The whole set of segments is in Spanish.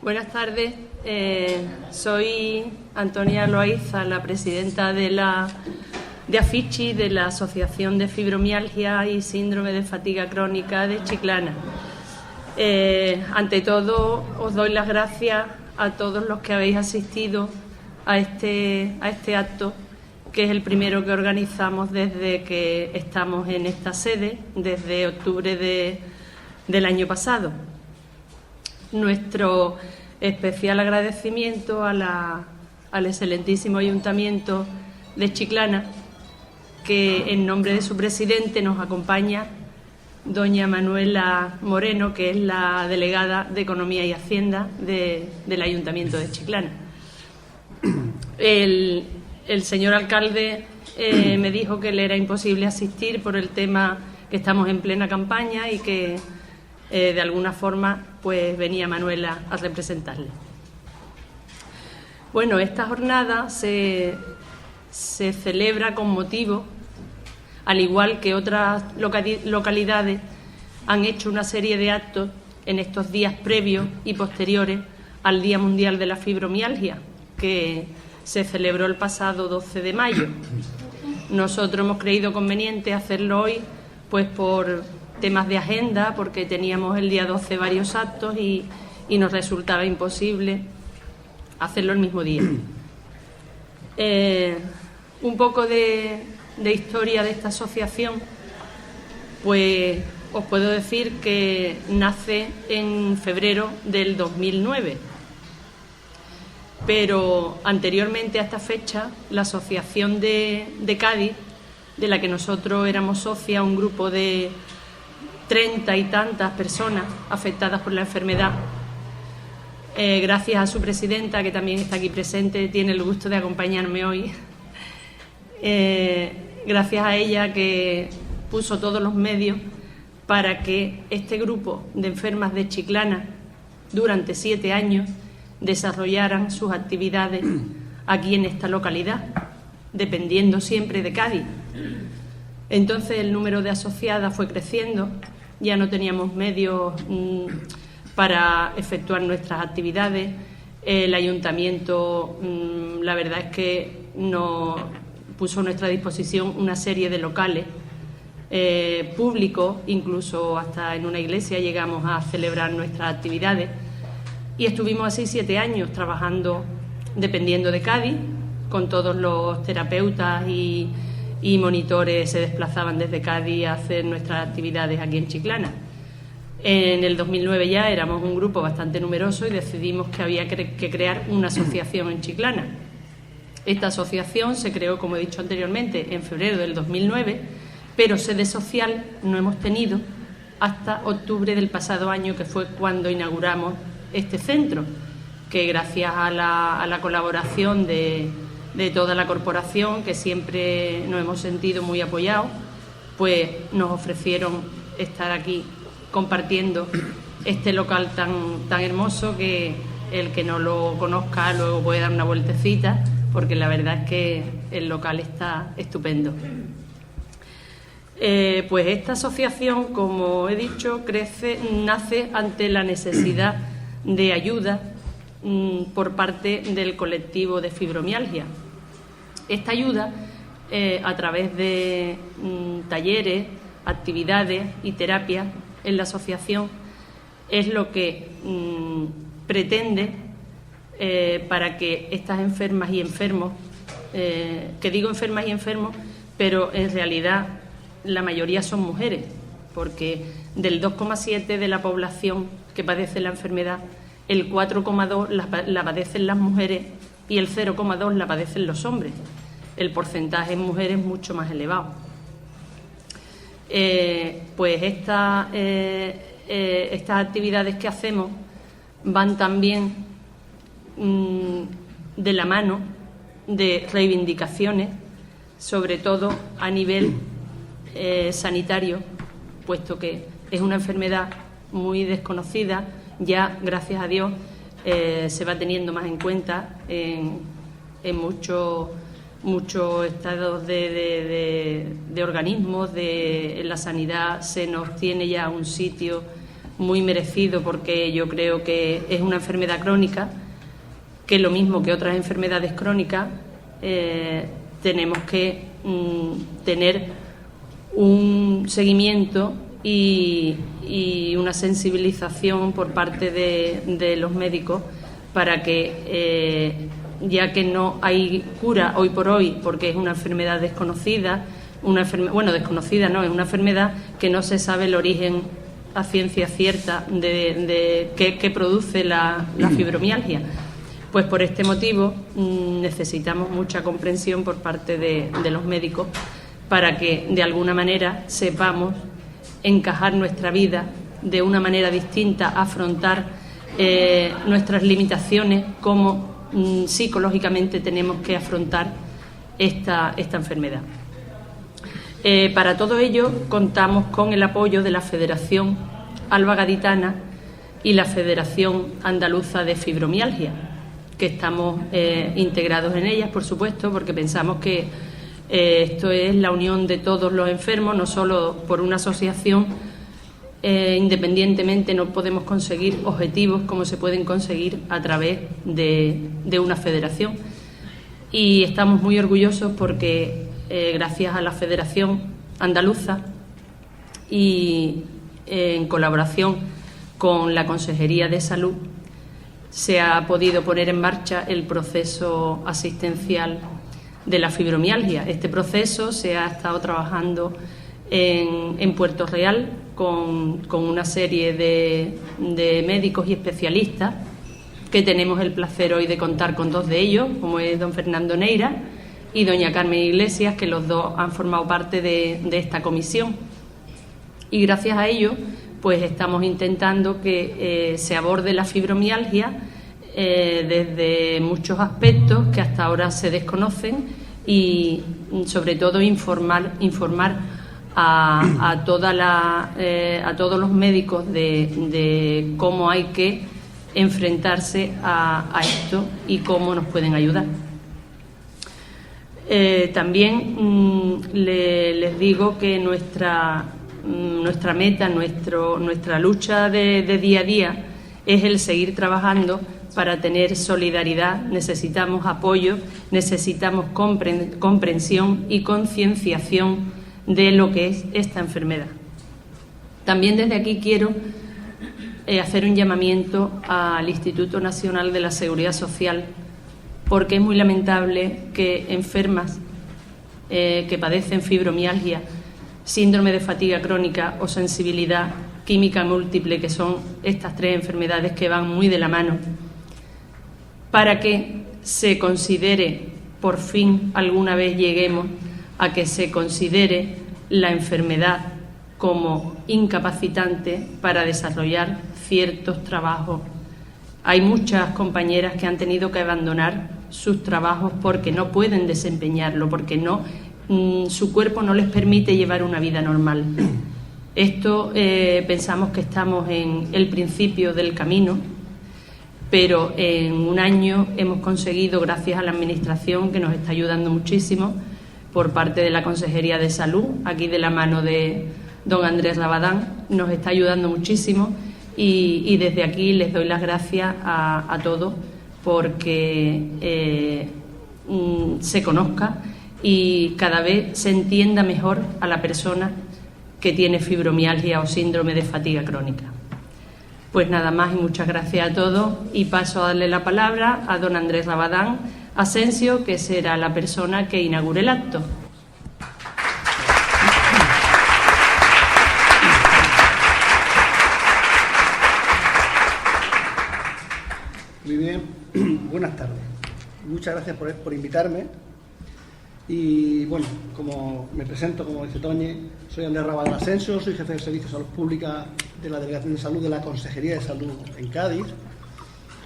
Buenas tardes, soy Antonia Loaiza, la presidenta de AFICHI, de la Asociación de Fibromialgia y Síndrome de Fatiga Crónica de Chiclana. Ante todo, os doy las gracias a todos los que habéis asistido a este acto, que es el primero que organizamos desde que estamos en esta sede, desde octubre del año pasado. Nuestro especial agradecimiento al excelentísimo Ayuntamiento de Chiclana, que en nombre de su presidente nos acompaña doña Manuela Moreno, que es la delegada de Economía y Hacienda del Ayuntamiento de Chiclana. El señor alcalde me dijo que le era imposible asistir por el tema que estamos en plena campaña y que de alguna forma pues venía Manuela a representarle. Bueno, esta jornada se celebra con motivo, al igual que otras localidades han hecho una serie de actos en estos días previos y posteriores al Día Mundial de la Fibromialgia, que se celebró el pasado 12 de mayo. Nosotros hemos creído conveniente hacerlo hoy, pues por temas de agenda, porque teníamos el día 12 varios actos y nos resultaba imposible hacerlo el mismo día. Un poco de historia de esta asociación, pues os puedo decir que nace en febrero del 2009, pero anteriormente a esta fecha la asociación de Cádiz, de la que nosotros éramos socias, un grupo de 30 y tantas personas afectadas por la enfermedad, gracias a su presidenta, que también está aquí presente, tiene el gusto de acompañarme hoy, gracias a ella, que puso todos los medios para que este grupo de enfermas de Chiclana durante 7 años desarrollaran sus actividades aquí en esta localidad, dependiendo siempre de Cádiz. Entonces el número de asociadas fue creciendo, ya no teníamos medios para efectuar nuestras actividades. El ayuntamiento, la verdad es que nos puso a nuestra disposición una serie de locales públicos, incluso hasta en una iglesia llegamos a celebrar nuestras actividades, y estuvimos así 7 años trabajando dependiendo de Cádiz, con todos los terapeutas y monitores se desplazaban desde Cádiz a hacer nuestras actividades aquí en Chiclana. En el 2009 ya éramos un grupo bastante numeroso y decidimos que había que crear una asociación en Chiclana. Esta asociación se creó, como he dicho anteriormente, en febrero del 2009, pero sede social no hemos tenido hasta octubre del pasado año, que fue cuando inauguramos este centro, que gracias a la colaboración de toda la corporación, que siempre nos hemos sentido muy apoyados, pues nos ofrecieron estar aquí compartiendo este local tan hermoso, que el que no lo conozca luego puede dar una vueltecita, porque la verdad es que el local está estupendo. Pues esta asociación, como he dicho, nace ante la necesidad de ayuda por parte del colectivo de fibromialgia. Esta ayuda, a través de talleres, actividades y terapias en la asociación, es lo que pretende para que estas enfermas y enfermos, que digo enfermas y enfermos, pero en realidad la mayoría son mujeres, porque del 2,7 de la población que padece la enfermedad, el 4,2 la padecen las mujeres y el 0,2 la padecen los hombres. El porcentaje en mujeres es mucho más elevado. Pues estas actividades que hacemos van también de la mano de reivindicaciones, sobre todo a nivel sanitario, puesto que es una enfermedad muy desconocida. Ya, gracias a Dios, se va teniendo más en cuenta en muchos estados de organismos, en la sanidad se nos tiene ya un sitio muy merecido, porque yo creo que es una enfermedad crónica, que lo mismo que otras enfermedades crónicas, tenemos que tener un seguimiento y una sensibilización por parte de los médicos para que, ya que no hay cura hoy por hoy, porque es una enfermedad desconocida, desconocida no, es una enfermedad que no se sabe el origen a ciencia cierta de qué produce la fibromialgia. Pues por este motivo necesitamos mucha comprensión por parte de los médicos para que de alguna manera sepamos encajar nuestra vida de una manera distinta, afrontar nuestras limitaciones, como psicológicamente tenemos que afrontar esta enfermedad. Para todo ello contamos con el apoyo de la Federación Alba Gaditana y la Federación Andaluza de Fibromialgia, que estamos integrados en ellas, por supuesto, porque pensamos que esto es la unión de todos los enfermos, no solo por una asociación. Independientemente no podemos conseguir objetivos como se pueden conseguir a través de una federación. Y estamos muy orgullosos porque gracias a la Federación Andaluza y en colaboración con la Consejería de Salud se ha podido poner en marcha el proceso asistencial de la fibromialgia. Este proceso se ha estado trabajando en Puerto Real con una serie de médicos y especialistas, que tenemos el placer hoy de contar con dos de ellos, como es don Fernando Neira y doña Carmen Iglesias, que los dos han formado parte de esta comisión. Y gracias a ello pues estamos intentando que se aborde la fibromialgia desde muchos aspectos que hasta ahora se desconocen, y sobre todo informar a todos los médicos de cómo hay que enfrentarse a esto y cómo nos pueden ayudar. También les digo que nuestra meta, nuestra lucha de día a día es el seguir trabajando para tener solidaridad. Necesitamos apoyo, necesitamos comprensión y concienciación de lo que es esta enfermedad. También desde aquí quiero hacer un llamamiento al Instituto Nacional de la Seguridad Social, porque es muy lamentable que enfermas que padecen fibromialgia, síndrome de fatiga crónica o sensibilidad química múltiple, que son estas tres enfermedades que van muy de la mano, para que se considere, por fin alguna vez lleguemos a que se considere la enfermedad como incapacitante para desarrollar ciertos trabajos. Hay muchas compañeras que han tenido que abandonar sus trabajos porque no pueden desempeñarlo, porque su cuerpo no les permite llevar una vida normal. Esto pensamos que estamos en el principio del camino, pero en un año hemos conseguido, gracias a la Administración, que nos está ayudando muchísimo, por parte de la Consejería de Salud, aquí de la mano de don Andrés Rabadán, nos está ayudando muchísimo, y desde aquí les doy las gracias a todos porque se conozca y cada vez se entienda mejor a la persona que tiene fibromialgia o síndrome de fatiga crónica. Pues nada más y muchas gracias a todos, y paso a darle la palabra a don Andrés Rabadán Asensio, que será la persona que inaugure el acto. Muy bien, buenas tardes. Muchas gracias por invitarme. Y bueno, como me presento, como dice Toñi, soy Andrés Rabadán Asensio, soy jefe de Servicios de Salud Pública de la Delegación de Salud de la Consejería de Salud en Cádiz.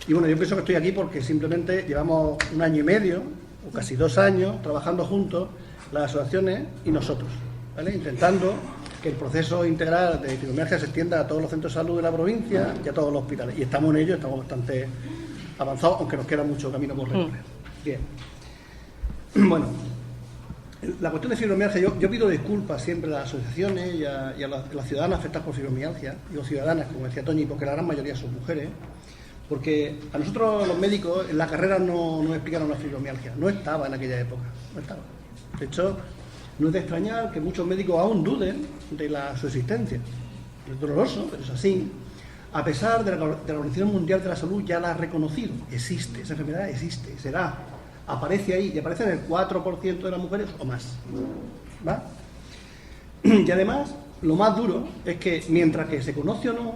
Y bueno, yo pienso que estoy aquí porque simplemente llevamos 1 año y medio, o casi 2 años, trabajando juntos, las asociaciones y nosotros, ¿vale? Intentando que el proceso integral de fibromialgia se extienda a todos los centros de salud de la provincia y a todos los hospitales. Y estamos en ello, estamos bastante avanzados, aunque nos queda mucho camino por recorrer. Bien. Bueno, La cuestión de fibromialgia, yo pido disculpas siempre a las asociaciones y a las ciudadanas afectadas por fibromialgia, digo ciudadanas, como decía Toñi, porque la gran mayoría son mujeres, porque a nosotros los médicos en la carrera no nos explicaron la fibromialgia, no estaba en aquella época, no estaba. De hecho, no es de extrañar que muchos médicos aún duden de su existencia. Es doloroso, pero es así. A pesar de la Organización Mundial de la Salud ya la ha reconocido, existe, esa enfermedad existe, será. Aparece ahí, y aparece en el 4% de las mujeres o más. ¿Va? Y además, lo más duro es que mientras que se conoce o no,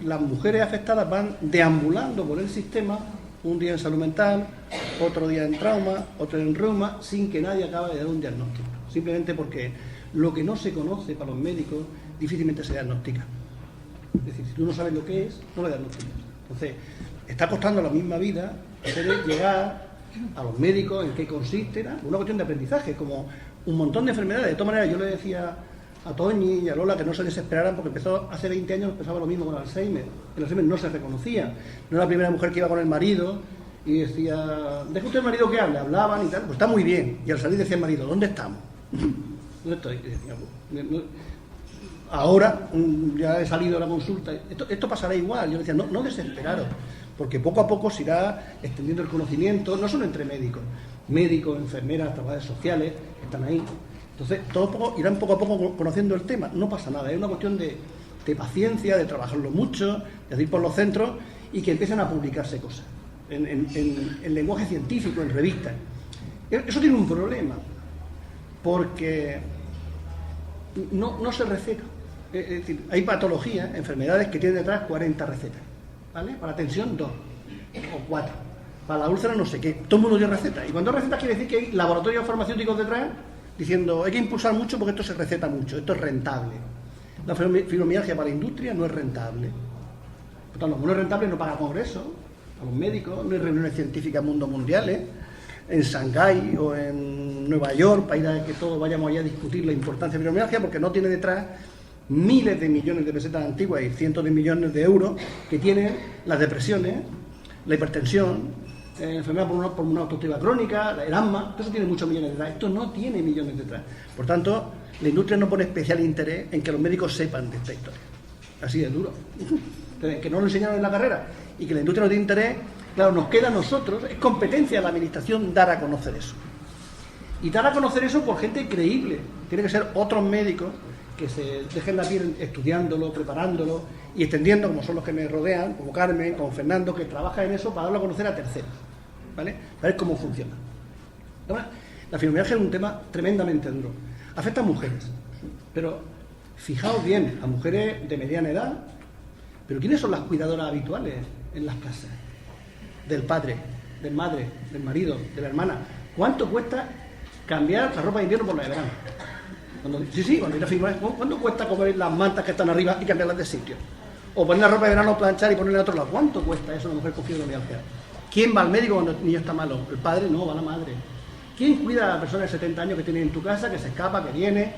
las mujeres afectadas van deambulando por el sistema, un día en salud mental, otro día en trauma, otro en reuma, sin que nadie acabe de dar un diagnóstico. Simplemente porque lo que no se conoce para los médicos difícilmente se diagnostica. Es decir, si tú no sabes lo que es, no lo diagnosticas. Entonces, está costando la misma vida hacer llegar a los médicos en qué consiste, ¿no? Una cuestión de aprendizaje, como un montón de enfermedades. De todas maneras, yo le decía a Toñi y a Lola que no se desesperaran porque empezó hace 20 años, empezaba lo mismo con el Alzheimer. El Alzheimer no se reconocía. No era la primera mujer que iba con el marido y decía, deja usted el marido que hable, hablaban y tal, pues está muy bien. Y al salir decía el marido, ¿dónde estamos? ¿Dónde estoy? Y decía, pues, ahora ya he salido de la consulta, esto pasará igual. Yo le decía, no desesperaros, porque poco a poco se irá extendiendo el conocimiento, no solo entre médicos, enfermeras, trabajadores sociales, que están ahí. Entonces, todos irán poco a poco conociendo el tema, no pasa nada, es una cuestión de paciencia, de trabajarlo mucho, de ir por los centros y que empiecen a publicarse cosas en lenguaje científico, en revistas. Eso tiene un problema, porque no se receta. Es decir, hay patologías, enfermedades que tienen detrás 40 recetas, ¿vale? Para la tensión 2 o 4, para la úlcera no sé qué, todo el mundo tiene recetas. Y cuando hay recetas quiere decir que hay laboratorios farmacéuticos detrás diciendo hay que impulsar mucho porque esto se receta mucho, esto es rentable. La fibromialgia para la industria no es rentable. Por tanto, como no es rentable, no paga congresos a los médicos, no hay reuniones científicas mundo mundiales en Shanghái o en Nueva York para ir a que todos vayamos allá a discutir la importancia de la fibromialgia, porque no tiene detrás miles de millones de pesetas antiguas y cientos de millones de euros que tienen las depresiones, la hipertensión, enfermedad por una obstructiva crónica, el asma. Todo eso tiene muchos millones detrás. Esto no tiene millones detrás. Por tanto, la industria no pone especial interés en que los médicos sepan de esta historia. Así de duro. Entonces, que no lo enseñaron en la carrera y que la industria no tiene interés, claro, nos queda a nosotros, es competencia de la administración dar a conocer eso. Y dar a conocer eso por gente creíble. Tiene que ser otros médicos que se dejen la piel estudiándolo, preparándolo y extendiendo, como son los que me rodean, como Carmen, como Fernando, que trabaja en eso para darlo a conocer a terceros, ¿vale? Para ver cómo funciona. La fibromialgia es un tema tremendamente duro. Afecta a mujeres, pero fijaos bien, a mujeres de mediana edad. Pero ¿quiénes son las cuidadoras habituales en las casas? Del padre, del madre, del marido, de la hermana. ¿Cuánto cuesta cambiar la ropa de invierno por la de verano? Cuando ir a firmar, ¿cuánto cuesta comer las mantas que están arriba y cambiarlas de sitio? O poner la ropa de verano, planchar y ponerla a otro lado. ¿Cuánto cuesta eso a una mujer con fibromialgia? ¿Quién va al médico cuando el niño está malo? El padre no, va la madre. ¿Quién cuida a la persona de 70 años que tiene en tu casa, que se escapa, que viene,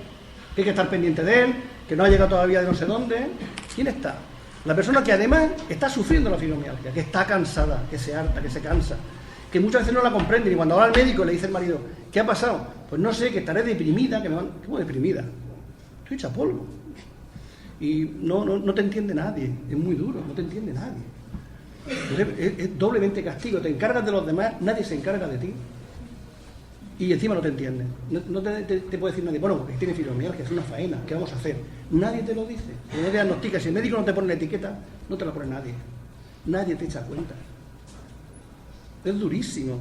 que hay que estar pendiente de él, que no ha llegado todavía de no sé dónde? ¿Quién está? La persona que además está sufriendo la fibromialgia, que está cansada, que se harta, que se cansa, que muchas veces no la comprenden, y cuando va al médico le dice el marido, ¿qué ha pasado? Pues no sé, que estaré deprimida, que me van... ¿Cómo deprimida? Estoy hecha polvo. Y no te entiende nadie, es muy duro, no te entiende nadie. Es doblemente castigo, te encargas de los demás, nadie se encarga de ti. Y encima no te entiende. No te puede decir nadie, bueno, porque tiene fibromialgia, es una faena, ¿qué vamos a hacer? Nadie te lo dice, no te diagnostica. Si el médico no te pone la etiqueta, no te la pone nadie. Nadie te echa cuenta. Es durísimo.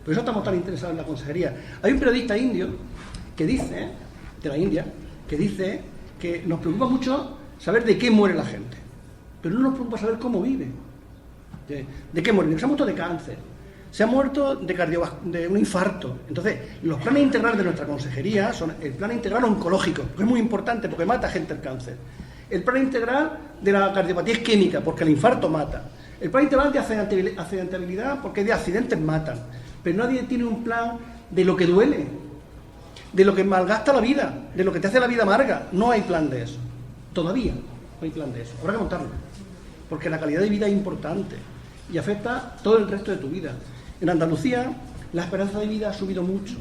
Por eso estamos tan interesados en la consejería. Hay un periodista indio que dice, de la India, que dice que nos preocupa mucho saber de qué muere la gente, pero no nos preocupa saber cómo vive. ¿De qué muere? Se ha muerto de cáncer, se ha muerto de un infarto. Entonces, los planes integrales de nuestra consejería son el plan integral oncológico, que es muy importante porque mata gente el cáncer. El plan integral de la cardiopatía isquémica, porque el infarto mata. El plan integral de accidentabilidad, porque de accidentes matan. Pero nadie tiene un plan de lo que duele, de lo que malgasta la vida, de lo que te hace la vida amarga. No hay plan de eso. Todavía no hay plan de eso. Habrá que montarlo. Porque la calidad de vida es importante y afecta todo el resto de tu vida. En Andalucía, la esperanza de vida ha subido mucho.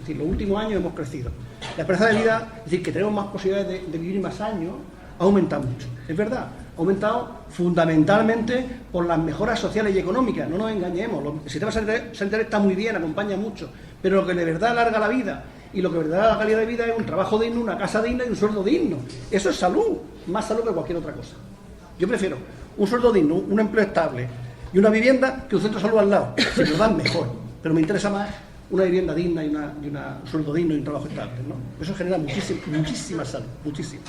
decir, los últimos años hemos crecido. La esperanza de vida, es decir, que tenemos más posibilidades de vivir más años, ha aumentado mucho. Es verdad, ha aumentado fundamentalmente por las mejoras sociales y económicas, no nos engañemos. El sistema sanitario está muy bien, acompaña mucho, pero lo que de verdad alarga la vida y lo que de verdad da la calidad de vida es un trabajo digno, una casa digna y un sueldo digno. Eso es salud, más salud que cualquier otra cosa. Yo prefiero un sueldo digno, un empleo estable y una vivienda que un centro de salud al lado. Si me lo dan, mejor, pero me interesa más una vivienda digna y un sueldo digno y un trabajo estable, ¿no? Eso genera muchísima salud, muchísima.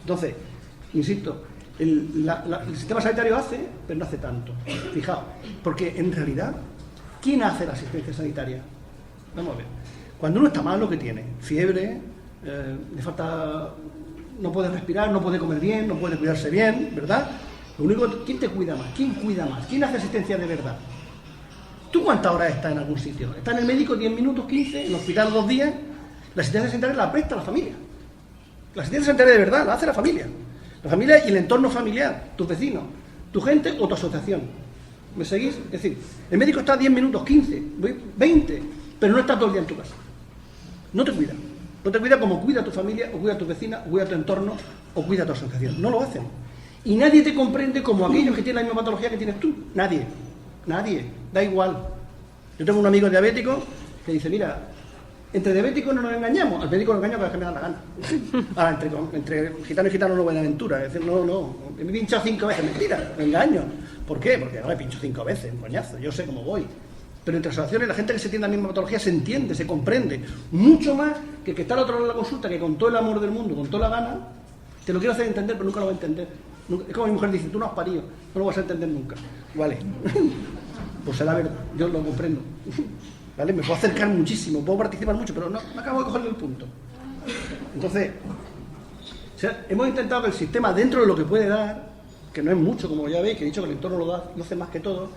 Entonces, insisto, el sistema sanitario hace, pero no hace tanto. Fijaos, porque en realidad, ¿quién hace la asistencia sanitaria? Vamos a ver. Cuando uno está mal, lo que tiene, fiebre, le falta, no puede respirar, no puede comer bien, no puede cuidarse bien, ¿verdad? Lo único, ¿quién te cuida más? ¿Quién cuida más? ¿Quién hace asistencia de verdad? ¿Tú cuántas horas estás en algún sitio? ¿Estás en el médico 10 minutos, 15, en el hospital 2 días? La asistencia sanitaria la presta la familia. La asistencia sanitaria de verdad la hace la familia. La familia y el entorno familiar, tus vecinos, tu gente o tu asociación. ¿Me seguís? Es decir, el médico está 10 minutos, 15, 20, pero no está todo el día en tu casa. No te cuida. No te cuida como cuida tu familia, o cuida tu vecina, o cuida tu entorno, o cuida tu asociación. No lo hacen. Y nadie te comprende como aquellos que tienen la misma patología que tienes tú. Nadie. Nadie. Da igual. Yo tengo un amigo diabético que dice, mira, entre diabéticos no nos engañamos, al médico lo engaño cada vez que me da la gana. Ahora, entre gitano y gitano no buena aventura. Es decir, no, me he pinchado 5 veces, mentira, me engaño. ¿Por qué? Porque ahora me pincho 5 veces, un coñazo, yo sé cómo voy. Pero entre asociaciones la gente que se tiene la misma patología se entiende, se comprende, mucho más que el que está al otro lado de la consulta, que con todo el amor del mundo, con toda la gana, te lo quiero hacer entender, pero nunca lo va a entender. Es como mi mujer dice, tú no has parido, no lo vas a entender nunca. Vale, pues es la verdad, yo lo comprendo. ¿Vale? Me puedo acercar muchísimo, puedo participar mucho, pero no acabo de cogerle el punto. Entonces, o sea, hemos intentado que el sistema, dentro de lo que puede dar, que no es mucho, como ya veis, que he dicho que el entorno lo hace más que todo,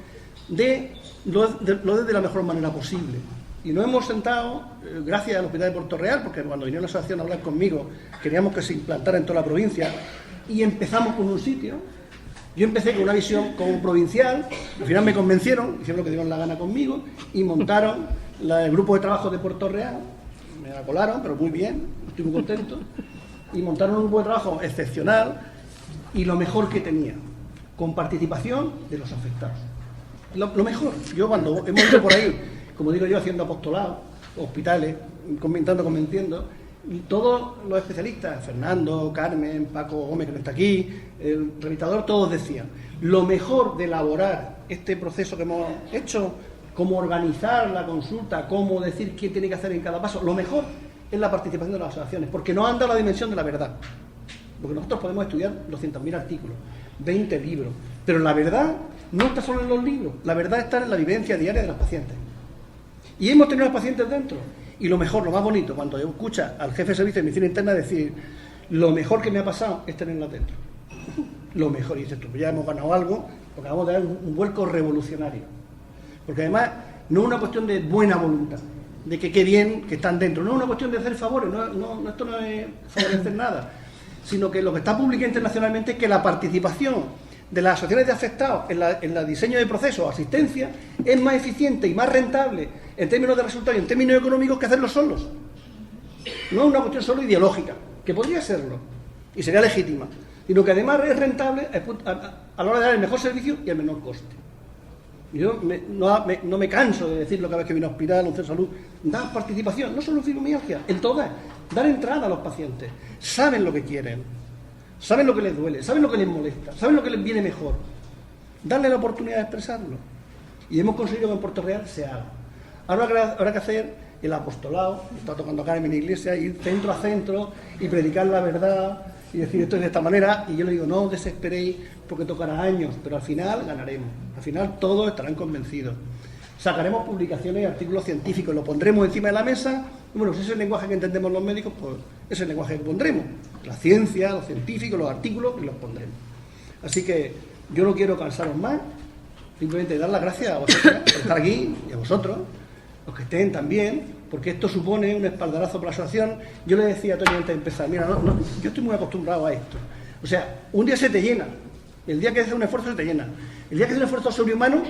lo de la mejor manera posible. Y nos hemos sentado, gracias al Hospital de Puerto Real, porque cuando vinieron a la asociación a hablar conmigo, queríamos que se implantara en toda la provincia, y empezamos con un sitio. Yo empecé con una visión como provincial, al final me convencieron, hicieron lo que dieron la gana conmigo, y montaron el grupo de trabajo de Puerto Real, me la colaron, pero muy bien, estoy muy contento, y montaron un grupo de trabajo excepcional, y lo mejor que tenía, con participación de los afectados. Lo mejor. Yo cuando hemos ido por ahí, como digo yo, haciendo apostolado, hospitales, convenciendo, y todos los especialistas, Fernando, Carmen, Paco Gómez, que no está aquí, el revisitador, todos decían, lo mejor de elaborar este proceso que hemos hecho, cómo organizar la consulta, cómo decir qué tiene que hacer en cada paso, lo mejor es la participación de las asociaciones, porque nos han dado la dimensión de la verdad. Porque nosotros podemos estudiar 200.000 artículos, 20 libros, pero la verdad no está solo en los libros, la verdad está en la vivencia diaria de los pacientes. Y hemos tenido a los pacientes dentro. Y lo mejor, lo más bonito, cuando yo escucho al jefe de servicio de medicina interna decir, lo mejor que me ha pasado es tenerla dentro. Lo mejor. Y dices tú, ya hemos ganado algo, porque vamos a dar un vuelco revolucionario. Porque además no es una cuestión de buena voluntad, de que qué bien que están dentro. No es una cuestión de hacer favores, esto no es favorecer nada, sino que lo que está publicado internacionalmente es que la participación de las asociaciones de afectados en el diseño de procesos o asistencia es más eficiente y más rentable en términos de resultados y en términos económicos que hacerlo solos. No es una cuestión solo ideológica, que podría serlo y sería legítima, sino que además es rentable a la hora de dar el mejor servicio y el menor coste. Yo no me canso de decirlo cada vez que viene a hospital, un centro de salud. Dar participación, no solo en fibromialgia, en todas. Dar entrada a los pacientes. Saben lo que quieren, saben lo que les duele, saben lo que les molesta, saben lo que les viene mejor. Darle la oportunidad de expresarlo. Y hemos conseguido que en Puerto Real se haga. Ahora habrá que hacer el apostolado, está tocando acá en mi iglesia, ir centro a centro y predicar la verdad y decir esto es de esta manera. Y yo le digo, no os desesperéis porque tocará años, pero al final ganaremos. Al final todos estarán convencidos. Sacaremos publicaciones y artículos científicos, lo pondremos encima de la mesa. Y bueno, si ese es el lenguaje que entendemos los médicos, pues ese es el lenguaje que pondremos. La ciencia, los científicos, los artículos, y los pondremos. Así que yo no quiero cansaros más, simplemente dar las gracias a vosotros por estar aquí y a vosotros, los que estén también, porque esto supone un espaldarazo para la asociación. Yo le decía a Tony antes de empezar, mira, yo estoy muy acostumbrado a esto. O sea, un día se te llena, el día que haces un esfuerzo se te llena, el día que haces un esfuerzo sobrehumano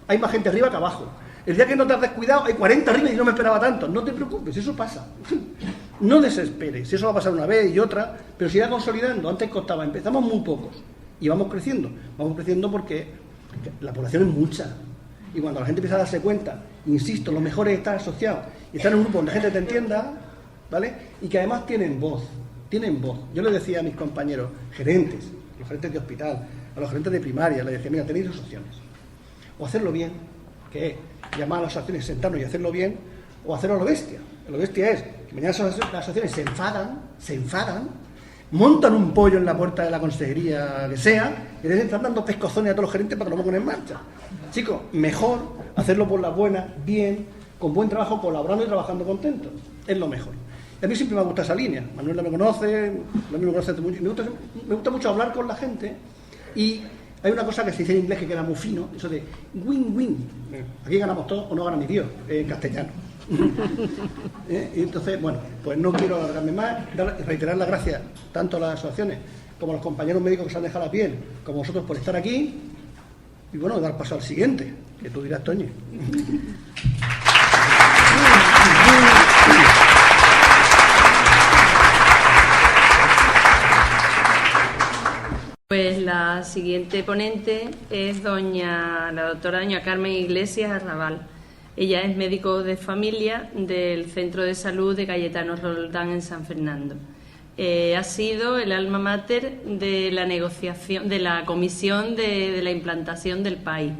hay más gente arriba que abajo. El día que no te has descuidado hay 40 arriba y no me esperaba tanto. No te preocupes, eso pasa. No desesperes, eso va a pasar una vez y otra, pero se irá consolidando. Antes costaba, empezamos muy pocos y vamos creciendo porque la población es mucha. Y cuando la gente empieza a darse cuenta, insisto, lo mejor es estar asociado y estar en un grupo donde la gente te entienda, ¿vale? Y que además tienen voz. Yo les decía a mis compañeros, gerentes, los gerentes de hospital, a los gerentes de primaria, les decía, mira, tenéis dos opciones. O hacerlo bien, que es llamar a las asociaciones, sentarnos y hacerlo bien, o hacerlo a lo bestia. Lo bestia es que mañana las asociaciones se enfadan, montan un pollo en la puerta de la consejería que sea, y les están dando pescozones a todos los gerentes para que lo pongan en marcha. Chicos, mejor hacerlo por la buena, bien, con buen trabajo, colaborando y trabajando contentos. Es lo mejor. Y a mí siempre me gusta esa línea. Manuela me conoce, me conoce mucho. Me gusta mucho hablar con la gente y hay una cosa que se dice en inglés que queda muy fino, eso de win-win. Aquí ganamos todos o no gana ni Dios, en castellano. Y entonces, bueno, pues no quiero alargarme más, reiterar las gracias tanto a las asociaciones como a los compañeros médicos que se han dejado la piel, como a vosotros por estar aquí. Y bueno, dar paso al siguiente, que tú dirás, Toñi. Pues la siguiente ponente es la doctora doña Carmen Iglesias Arrabal. Ella es médico de familia del Centro de Salud de Cayetano Roldán en San Fernando. Ha sido el alma mater de la negociación, de la comisión de la implantación del PAI,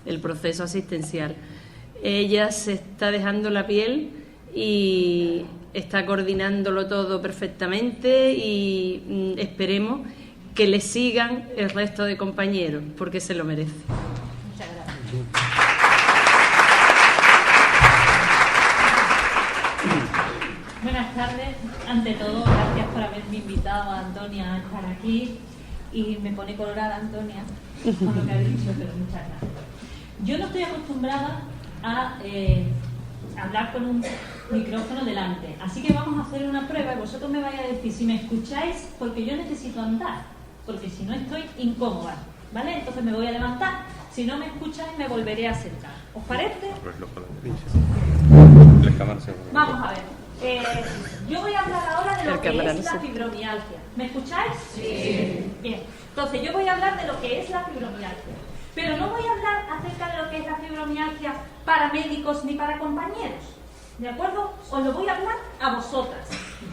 el proceso asistencial. Ella se está dejando la piel y está coordinándolo todo perfectamente y esperemos que le sigan el resto de compañeros, porque se lo merece. Muchas gracias. Buenas tardes. Ante todo, gracias por haberme invitado a Antonia a estar aquí. Y me pone colorada Antonia con lo que ha dicho, pero muchas gracias. Yo no estoy acostumbrada a hablar con un micrófono delante, así que vamos a hacer una prueba y vosotros me vais a decir si me escucháis, porque yo necesito andar, porque si no estoy incómoda, ¿vale? Entonces me voy a levantar, si no me escucháis me volveré a sentar. ¿Os parece? Vamos a ver. Yo voy a hablar ahora de lo que es la fibromialgia. ¿Me escucháis? Sí. Bien. Entonces yo voy a hablar de lo que es la fibromialgia. Pero no voy a hablar acerca de lo que es la fibromialgia para médicos ni para compañeros. ¿De acuerdo? Os lo voy a hablar a vosotras.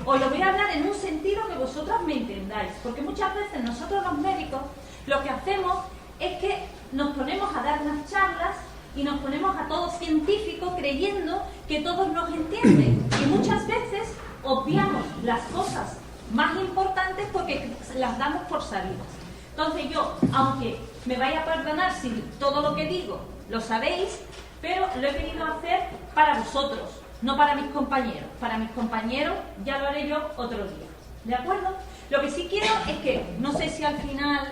Os lo voy a hablar en un sentido que vosotras me entendáis. Porque muchas veces nosotros los médicos lo que hacemos es que nos ponemos a dar unas charlas y nos ponemos a todos científicos creyendo que todos nos entienden. Y muchas veces obviamos las cosas más importantes porque las damos por sabidas. Entonces yo, aunque me vaya a perdonar si todo lo que digo lo sabéis, pero lo he venido a hacer para vosotros, no para mis compañeros. Para mis compañeros ya lo haré yo otro día. ¿De acuerdo? Lo que sí quiero es que, no sé si al final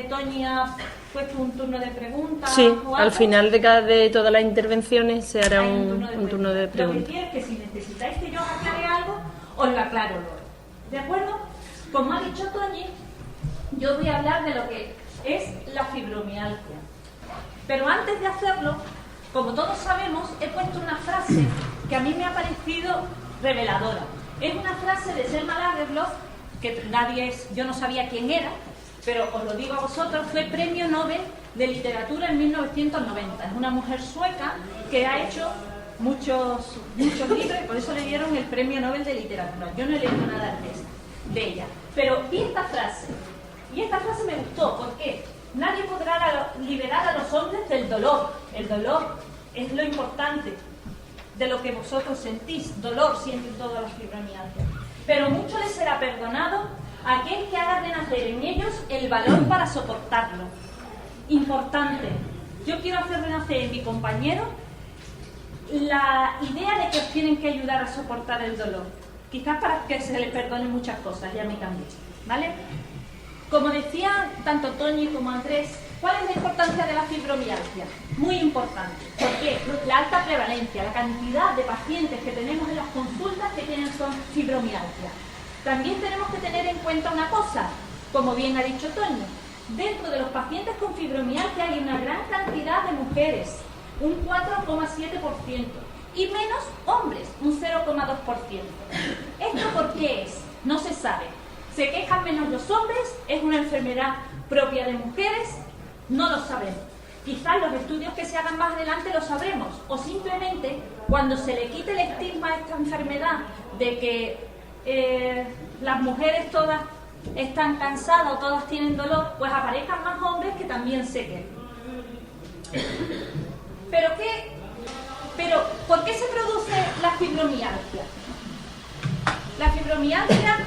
Toñi ha puesto un turno de preguntas. Sí, o algo. al final de todas las intervenciones se hará un turno de preguntas. Lo que quiero es que si necesitáis que yo os aclare algo, os lo aclaro luego. ¿De acuerdo? Como ha dicho Toñi, yo voy a hablar de lo que es la fibromialgia. Pero antes de hacerlo, como todos sabemos, he puesto una frase que a mí me ha parecido reveladora. Es una frase de Selma Lagerlöf, que yo no sabía quién era, pero os lo digo a vosotros, fue Premio Nobel de Literatura en 1990. Es una mujer sueca que ha hecho muchos libros y por eso le dieron el Premio Nobel de Literatura. Yo no he leído nada de ella. Pero vi esta frase, y esta frase me gustó, porque nadie podrá liberar a los hombres del dolor. El dolor es lo importante de lo que vosotros sentís. Dolor sienten todas las fibromialgias. Pero mucho les será perdonado a aquel que haga renacer en ellos el valor para soportarlo. Importante. Yo quiero hacer renacer en mi compañero la idea de que os tienen que ayudar a soportar el dolor. Quizás para que se les perdonen muchas cosas, y a mí también. ¿Vale? Como decía tanto Toñi como Andrés, ¿cuál es la importancia de la fibromialgia? Muy importante. ¿Por qué? La alta prevalencia, la cantidad de pacientes que tenemos en las consultas que tienen fibromialgia. También tenemos que tener en cuenta una cosa, como bien ha dicho Toñi. Dentro de los pacientes con fibromialgia hay una gran cantidad de mujeres. un 4,7%, y menos hombres, un 0,2%. ¿Esto por qué es? No se sabe. ¿Se quejan menos los hombres? ¿Es una enfermedad propia de mujeres? No lo sabemos. Quizás los estudios que se hagan más adelante lo sabremos, o simplemente cuando se le quite el estigma a esta enfermedad de que las mujeres todas están cansadas o todas tienen dolor, pues aparezcan más hombres que también se quejen. Pero ¿por qué se produce la fibromialgia? La fibromialgia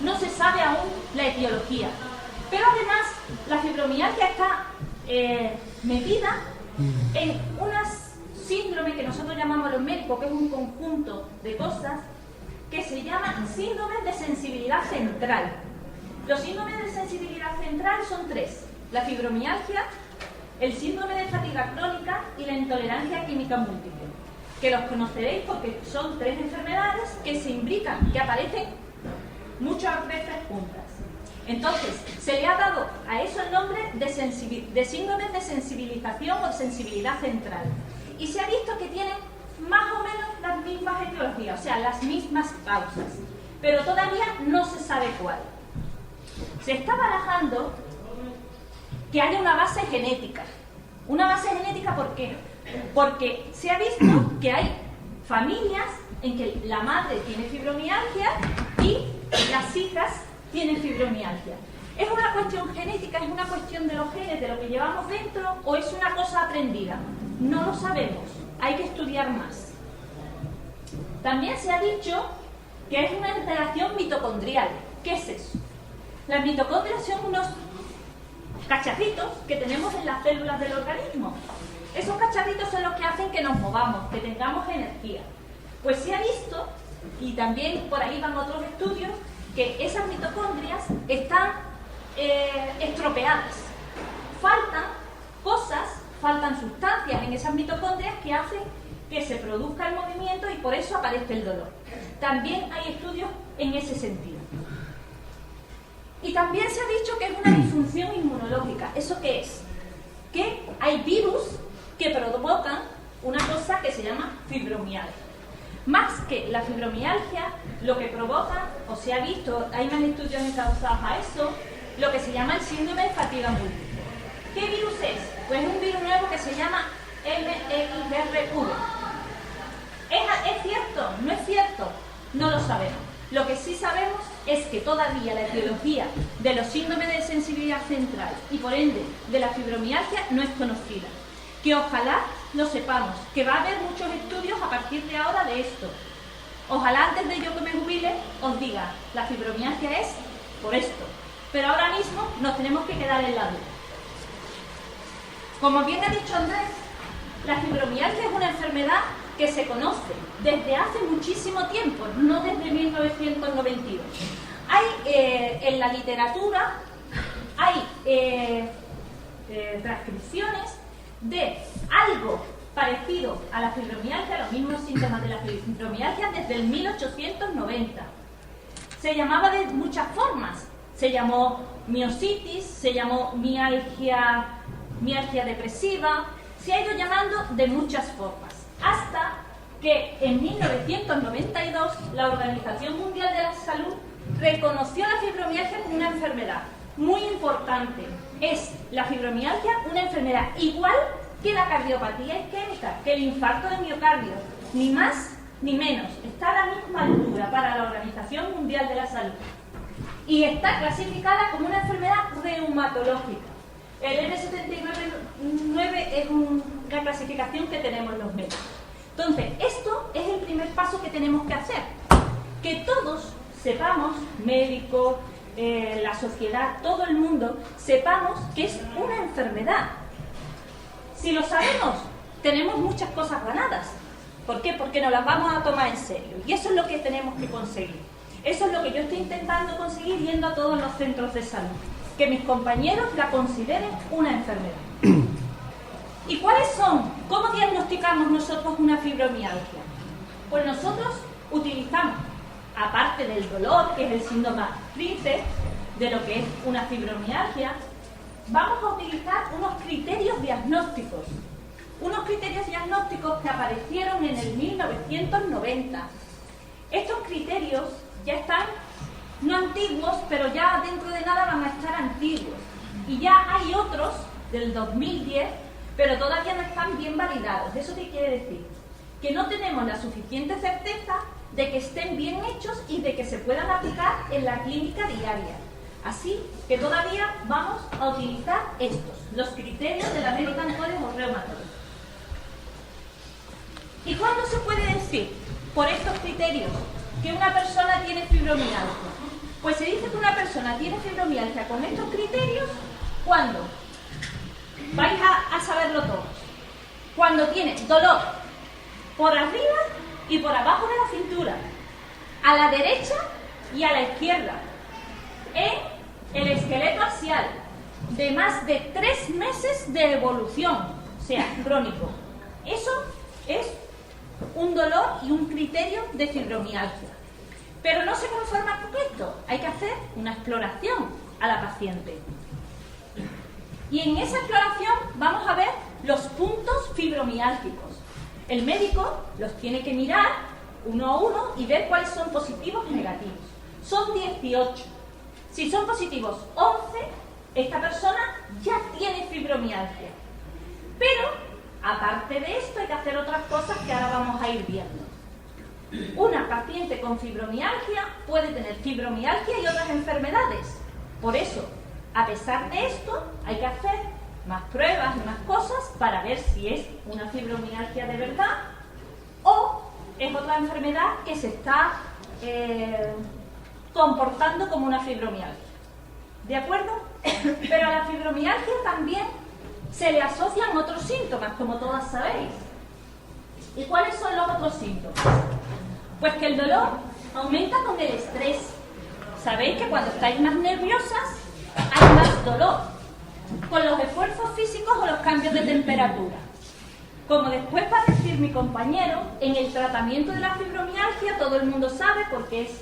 no se sabe aún la etiología, pero además la fibromialgia está metida en unas síndrome que nosotros llamamos los médicos, que es un conjunto de cosas que se llaman síndromes de sensibilidad central. Los síndromes de sensibilidad central son 3: la fibromialgia, el síndrome de fatiga crónica y la intolerancia química múltiple, que los conoceréis porque son 3 enfermedades que se imbrican, que aparecen muchas veces juntas. Entonces, se le ha dado a eso el nombre de síndromes de sensibilización o sensibilidad central. Y se ha visto que tienen más o menos las mismas etiologías, o sea, las mismas causas, pero todavía no se sabe cuál. Se está barajando que haya una base genética. ¿Una base genética por qué? Porque se ha visto que hay familias en que la madre tiene fibromialgia y las hijas tienen fibromialgia. ¿Es una cuestión genética, es una cuestión de los genes, de lo que llevamos dentro, o es una cosa aprendida? No lo sabemos, hay que estudiar más. También se ha dicho que es una alteración mitocondrial. ¿Qué es eso? Las mitocondrias son unos cacharritos que tenemos en las células del organismo. Esos cacharritos son los que hacen que nos movamos, que tengamos energía. Pues se ha visto, y también por ahí van otros estudios, que esas mitocondrias están estropeadas. Faltan cosas, faltan sustancias en esas mitocondrias que hacen que se produzca el movimiento y por eso aparece el dolor. También hay estudios en ese sentido. Y también se ha dicho que es una disfunción inmunológica. ¿Eso qué es? Que hay virus que provocan una cosa que se llama fibromialgia. Más que la fibromialgia, lo que provoca, o se ha visto, hay más estudios encabezados a eso, lo que se llama el síndrome de fatiga múltiple. ¿Qué virus es? Pues es un virus nuevo que se llama MXRV. ¿Es cierto? ¿No es cierto? No lo sabemos. Lo que sí sabemos es que todavía la etiología de los síndromes de sensibilidad central y por ende de la fibromialgia no es conocida. Que ojalá lo sepamos, que va a haber muchos estudios a partir de ahora de esto. Ojalá antes de yo que me jubile os diga, la fibromialgia es por esto. Pero ahora mismo nos tenemos que quedar en la duda. Como bien ha dicho Andrés, la fibromialgia es una enfermedad que se conoce desde hace muchísimo tiempo, no desde 1992. Hay en la literatura, hay transcripciones de algo parecido a la fibromialgia, los mismos síntomas de la fibromialgia desde el 1890. Se llamaba de muchas formas. Se llamó miositis, se llamó mialgia depresiva, se ha ido llamando de muchas formas. Hasta que en 1992 la Organización Mundial de la Salud reconoció la fibromialgia como una enfermedad muy importante. Es la fibromialgia una enfermedad igual que la cardiopatía isquémica, que el infarto de miocardio, ni más ni menos. Está a la misma altura para la Organización Mundial de la Salud. Y está clasificada como una enfermedad reumatológica. El N79 es una clasificación que tenemos los médicos. Entonces, esto es el primer paso que tenemos que hacer. Que todos sepamos, médicos, la sociedad, todo el mundo, sepamos que es una enfermedad. Si lo sabemos, tenemos muchas cosas ganadas. ¿Por qué? Porque nos las vamos a tomar en serio. Y eso es lo que tenemos que conseguir. Eso es lo que yo estoy intentando conseguir yendo a todos los centros de salud. Que mis compañeros la consideren una enfermedad. ¿Y cuáles son? ¿Cómo diagnosticamos nosotros una fibromialgia? Pues nosotros utilizamos, aparte del dolor, que es el síntoma triste de lo que es una fibromialgia, vamos a utilizar unos criterios diagnósticos. Unos criterios diagnósticos que aparecieron en el 1990. Estos criterios ya están, no antiguos, pero ya dentro de nada van a estar antiguos. Y ya hay otros del 2010, pero todavía no están bien validados. ¿Eso qué quiere decir? Que no tenemos la suficiente certeza de que estén bien hechos y de que se puedan aplicar en la clínica diaria. Así que todavía vamos a utilizar estos, los criterios de la American College of Rheumatology. ¿Y cuándo se puede decir, por estos criterios, que una persona tiene fibromialgia? Pues se dice que una persona tiene fibromialgia con estos criterios, ¿cuándo? Vais a saberlo todos. Cuando tiene dolor por arriba y por abajo de la cintura, a la derecha y a la izquierda, en el esqueleto axial, de más de 3 meses de evolución, o sea, crónico. Eso es un dolor y un criterio de fibromialgia. Pero no se conforma con esto, hay que hacer una exploración a la paciente. Y en esa exploración vamos a ver los puntos fibromiálgicos. El médico los tiene que mirar uno a uno y ver cuáles son positivos y negativos. Son 18. Si son positivos 11, esta persona ya tiene fibromialgia. Pero, aparte de esto, hay que hacer otras cosas que ahora vamos a ir viendo. Una paciente con fibromialgia puede tener fibromialgia y otras enfermedades. Por eso, a pesar de esto, hay que hacer más pruebas y más cosas para ver si es una fibromialgia de verdad o es otra enfermedad que se está comportando como una fibromialgia. ¿De acuerdo? Pero a la fibromialgia también se le asocian otros síntomas, como todas sabéis. ¿Y cuáles son los otros síntomas? Pues que el dolor aumenta con el estrés. Sabéis que cuando estáis más nerviosas hay más dolor, con los esfuerzos físicos o los cambios de temperatura. Como después va a decir mi compañero, en el tratamiento de la fibromialgia todo el mundo sabe, porque es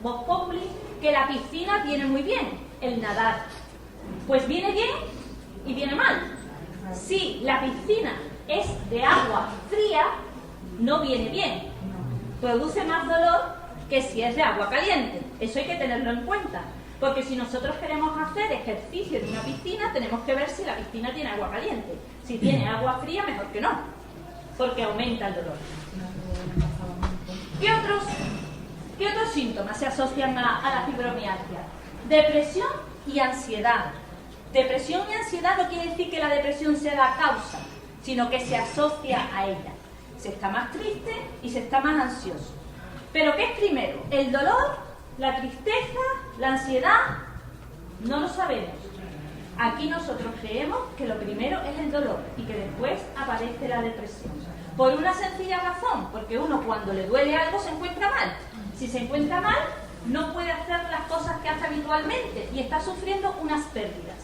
vox populi, que la piscina viene muy bien, el nadar. Pues viene bien y viene mal. Si la piscina es de agua fría, no viene bien. Produce más dolor que si es de agua caliente. Eso hay que tenerlo en cuenta. Porque si nosotros queremos hacer ejercicio en una piscina, tenemos que ver si la piscina tiene agua caliente. Si tiene agua fría, mejor que no, porque aumenta el dolor. ¿Qué otros síntomas se asocian a la fibromialgia? Depresión y ansiedad. Depresión y ansiedad no quiere decir que la depresión sea la causa, sino que se asocia a ella. Se está más triste y se está más ansioso. ¿Pero qué es primero? ¿El dolor? ¿La tristeza? ¿La ansiedad? No lo sabemos. Aquí nosotros creemos que lo primero es el dolor y que después aparece la depresión. Por una sencilla razón, porque uno cuando le duele algo se encuentra mal. Si se encuentra mal, no puede hacer las cosas que hace habitualmente y está sufriendo unas pérdidas.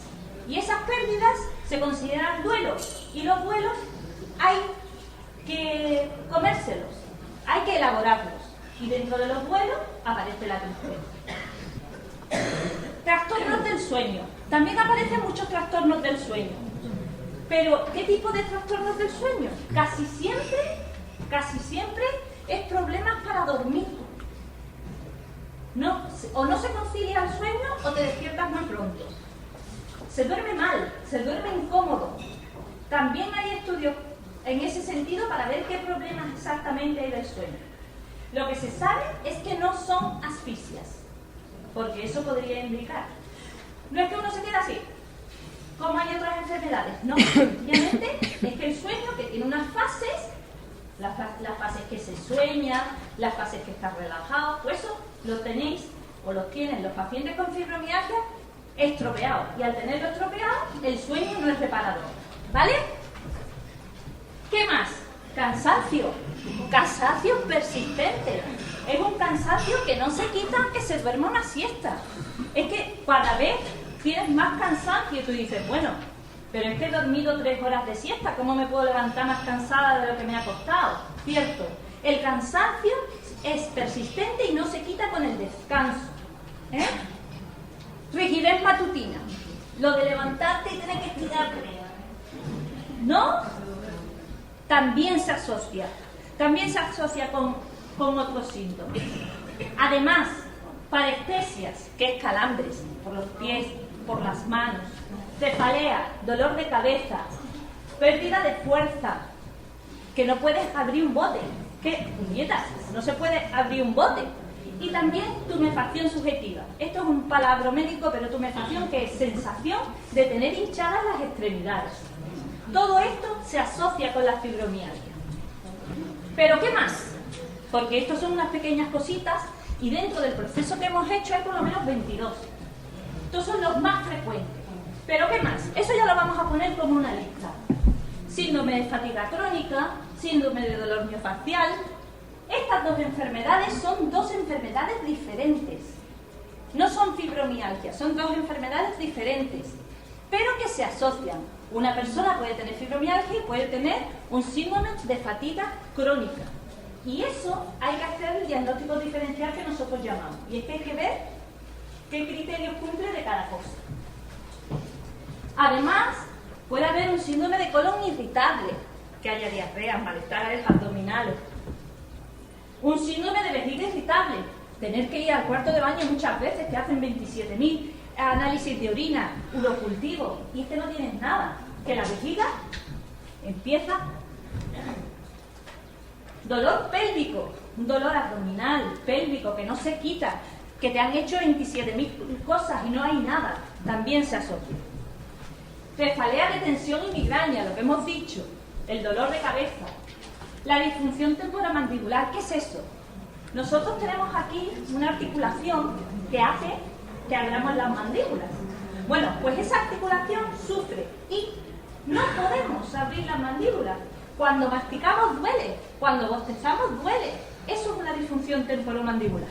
Y esas pérdidas se consideran duelos, y los duelos hay que comérselos, hay que elaborarlos. Y dentro de los duelos aparece la tristeza. Trastornos del sueño. También aparecen muchos trastornos del sueño. Pero, ¿qué tipo de trastornos del sueño? Casi siempre es problemas para dormir. O no se concilia el sueño o te despiertas muy pronto. Se duerme mal, se duerme incómodo. También hay estudios en ese sentido para ver qué problemas exactamente hay del sueño. Lo que se sabe es que no son asfixias, porque eso podría indicar. No es que uno se quede así, como hay otras enfermedades. No, sencillamente es que el sueño, que tiene unas fases, las fases que se sueña, las fases que estás relajado, pues eso lo tenéis o lo tienen los pacientes con fibromialgia estropeado. Y al tenerlo estropeado, el sueño no es reparador. ¿Vale? ¿Qué más? Cansancio. Cansancio persistente. Es un cansancio que no se quita aunque se duerma una siesta. Es que cada vez tienes más cansancio y tú dices, bueno, pero es que he dormido 3 horas de siesta, ¿cómo me puedo levantar más cansada de lo que me ha costado? Cierto, el cansancio es persistente y no se quita con el descanso. Rigidez matutina. Lo de levantarte y tener que estirarte. ¿No? también se asocia con otros síntomas. Además, parestesias, que es calambres por los pies, por las manos, cefalea, dolor de cabeza, pérdida de fuerza, que no puedes abrir un bote. ¿Qué puñetas? No se puede abrir un bote. Y también tumefacción subjetiva. Esto es un palabra médico, pero tumefacción, que es sensación de tener hinchadas las extremidades. Todo esto se asocia con la fibromialgia. ¿Pero qué más? Porque estos son unas pequeñas cositas y dentro del proceso que hemos hecho hay por lo menos 22. Estos son los más frecuentes. ¿Pero qué más? Eso ya lo vamos a poner como una lista. Síndrome de fatiga crónica, síndrome de dolor miofacial. Estas dos enfermedades son dos enfermedades diferentes. No son fibromialgia, son dos enfermedades diferentes, pero que se asocian. Una persona puede tener fibromialgia y puede tener un síndrome de fatiga crónica. Y eso hay que hacer el diagnóstico diferencial que nosotros llamamos. Y es que hay que ver qué criterios cumple de cada cosa. Además, puede haber un síndrome de colon irritable, que haya diarrea, malestares abdominales. Un síndrome de vejiga irritable, tener que ir al cuarto de baño muchas veces, que hacen 27.000 análisis de orina, urocultivo, y es que no tienes nada, que la vejiga empieza. Dolor pélvico, un dolor abdominal, pélvico, que no se quita, que te han hecho 27.000 cosas y no hay nada, también se asocia. Cefalea de tensión y migraña, lo que hemos dicho, el dolor de cabeza. La disfunción temporomandibular, ¿qué es eso? Nosotros tenemos aquí una articulación que hace que abramos las mandíbulas. Bueno, pues esa articulación sufre y no podemos abrir las mandíbulas. Cuando masticamos duele, cuando bostezamos duele. Eso es una disfunción temporomandibular.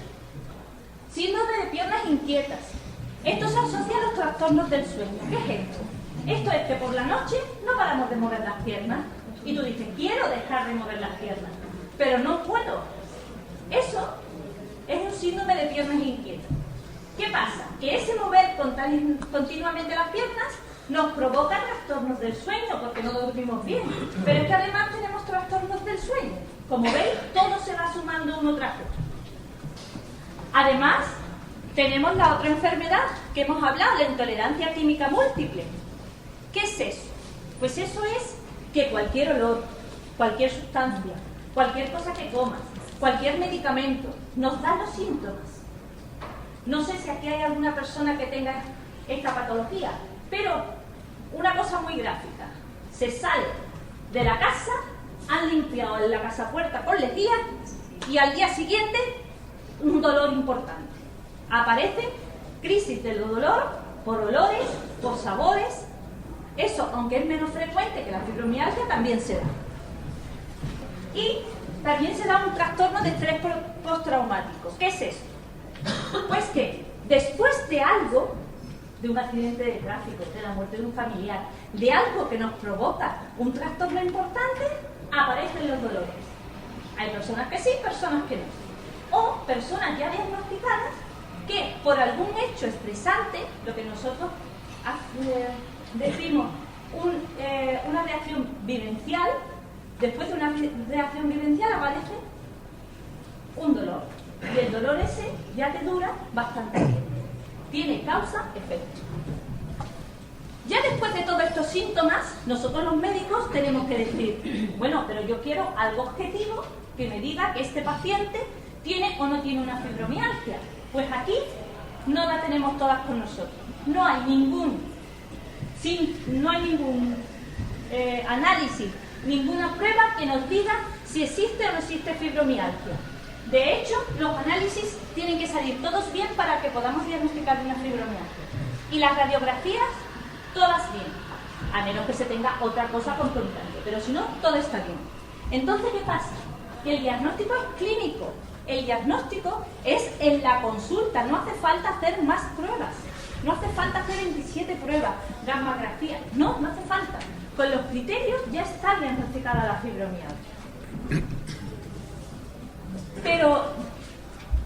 Síndrome de piernas inquietas. Esto se asocia a los trastornos del sueño. ¿Qué es esto? Esto es que por la noche no paramos de mover las piernas. Y tú dices, quiero dejar de mover las piernas, pero no puedo. Eso es un síndrome de piernas inquietas. ¿Qué pasa? Que ese mover continuamente las piernas nos provoca trastornos del sueño, porque no dormimos bien. Pero es que además tenemos trastornos del sueño. Como veis, todo se va sumando uno tras otro. Además, tenemos la otra enfermedad que hemos hablado, la intolerancia química múltiple. ¿Qué es eso? Pues eso es que cualquier olor, cualquier sustancia, cualquier cosa que comas, cualquier medicamento, nos da los síntomas. No sé si aquí hay alguna persona que tenga esta patología, pero una cosa muy gráfica. Se sale de la casa, han limpiado en la casa puerta con lejía y al día siguiente un dolor importante. Aparece crisis del dolor por olores, por sabores. Eso, aunque es menos frecuente que la fibromialgia, también se da. Y también se da un trastorno de estrés postraumático. ¿Qué es eso? Pues que después de algo, de un accidente de tráfico, de la muerte de un familiar, de algo que nos provoca un trastorno importante, aparecen los dolores. Hay personas que sí, personas que no. O personas ya diagnosticadas que por algún hecho estresante, lo que nosotros decimos una reacción vivencial, después de una reacción vivencial aparece un dolor. Y el dolor ese ya te dura bastante tiempo. Tiene causa-efecto. Ya después de todos estos síntomas, nosotros los médicos tenemos que decir, bueno, pero yo quiero algo objetivo que me diga que este paciente tiene o no tiene una fibromialgia. Pues aquí no la tenemos todas con nosotros. No hay ningún análisis, ninguna prueba que nos diga si existe o no existe fibromialgia. De hecho, los análisis tienen que salir todos bien para que podamos diagnosticar una fibromialgia. Y las radiografías, todas bien, a menos que se tenga otra cosa concomitante. Pero si no, todo está bien. Entonces, ¿qué pasa? Que el diagnóstico es clínico. El diagnóstico es en la consulta. No hace falta hacer más pruebas. No hace falta hacer 27 pruebas, gammagrafía. No hace falta. Con los criterios ya está diagnosticada la fibromialgia. Pero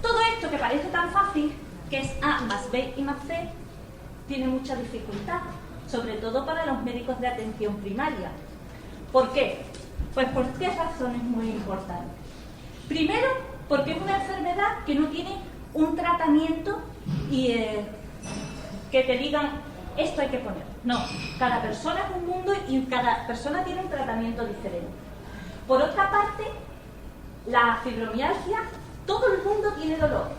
todo esto que parece tan fácil, que es A más B y más C, tiene mucha dificultad, sobre todo para los médicos de atención primaria. ¿Por qué? Pues por 3 razones muy importantes. Primero, porque es una enfermedad que no tiene un tratamiento y que te digan esto hay que poner. No, cada persona es un mundo y cada persona tiene un tratamiento diferente. Por otra parte, la fibromialgia, todo el mundo tiene dolor,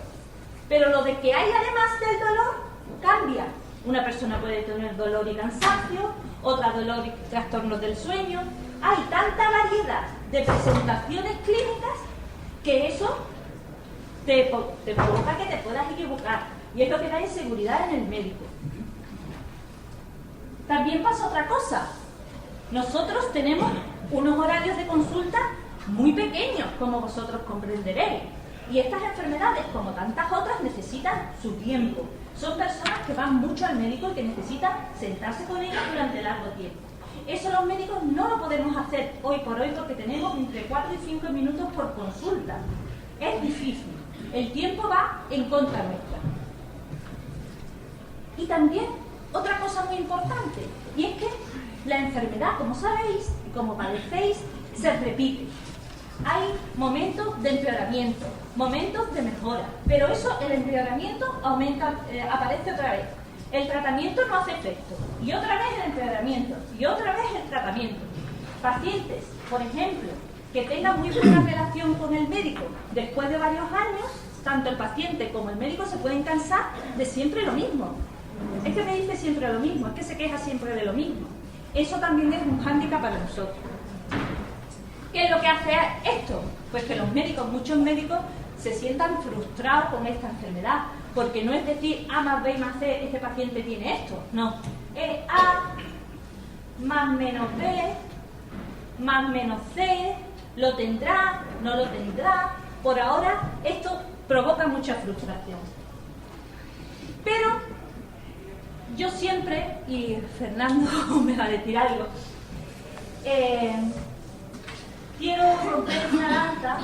pero lo de que hay además del dolor cambia. Una persona puede tener dolor y cansancio, otra dolor y trastornos del sueño. Hay tanta variedad de presentaciones clínicas que eso te provoca que te puedas equivocar, y es lo que da inseguridad en el médico. También pasa otra cosa. Nosotros tenemos unos horarios de consulta muy pequeños, como vosotros comprenderéis, y estas enfermedades, como tantas otras, necesitan su tiempo. Son personas que van mucho al médico y que necesitan sentarse con ellos durante largo tiempo. Eso los médicos no lo podemos hacer hoy por hoy porque tenemos entre 4 y 5 minutos por consulta. Es difícil. El tiempo va en contra nuestra. Y también otra cosa muy importante, y es que la enfermedad, como sabéis y como padecéis, se repite. Hay momentos de empeoramiento, momentos de mejora, pero eso, el empeoramiento aumenta, aparece otra vez. El tratamiento no hace efecto, y otra vez el empeoramiento, y otra vez el tratamiento. Pacientes, por ejemplo, que tengan muy buena relación con el médico después de varios años, tanto el paciente como el médico se pueden cansar de siempre lo mismo. Es que me dice siempre lo mismo, es que se queja siempre de lo mismo. Eso también es un hándicap para nosotros. ¿Qué es lo que hace esto? Pues que los médicos, muchos médicos, se sientan frustrados con esta enfermedad, porque no es decir A más B más C, este paciente tiene esto, no. Es A más menos B más menos C, lo tendrá, no lo tendrá. Por ahora esto provoca mucha frustración. Pero yo siempre, y Fernando me va a decir algo, quiero romper una lanza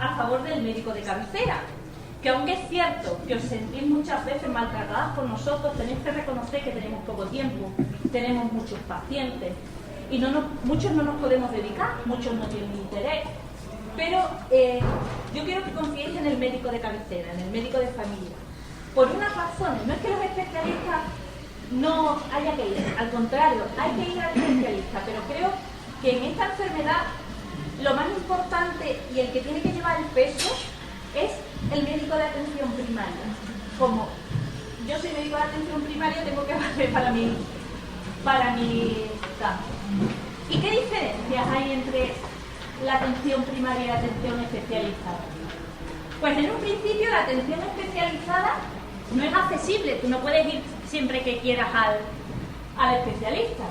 a favor del médico de cabecera, que aunque es cierto que os sentís muchas veces maltratadas por nosotros, tenéis que reconocer que tenemos poco tiempo, tenemos muchos pacientes y muchos no nos podemos dedicar, muchos no tienen interés, pero yo quiero que confiéis en el médico de cabecera, en el médico de familia, por unas razones. No es que los especialistas no haya que ir, al contrario, hay que ir al especialista, pero creo que en esta enfermedad lo más importante y el que tiene que llevar el peso es el médico de atención primaria. Como yo soy médico de atención primaria, tengo que hacer para mi campo. ¿Y qué diferencias hay entre la atención primaria y la atención especializada? Pues en un principio la atención especializada no es accesible, tú no puedes ir siempre que quieras al especialista.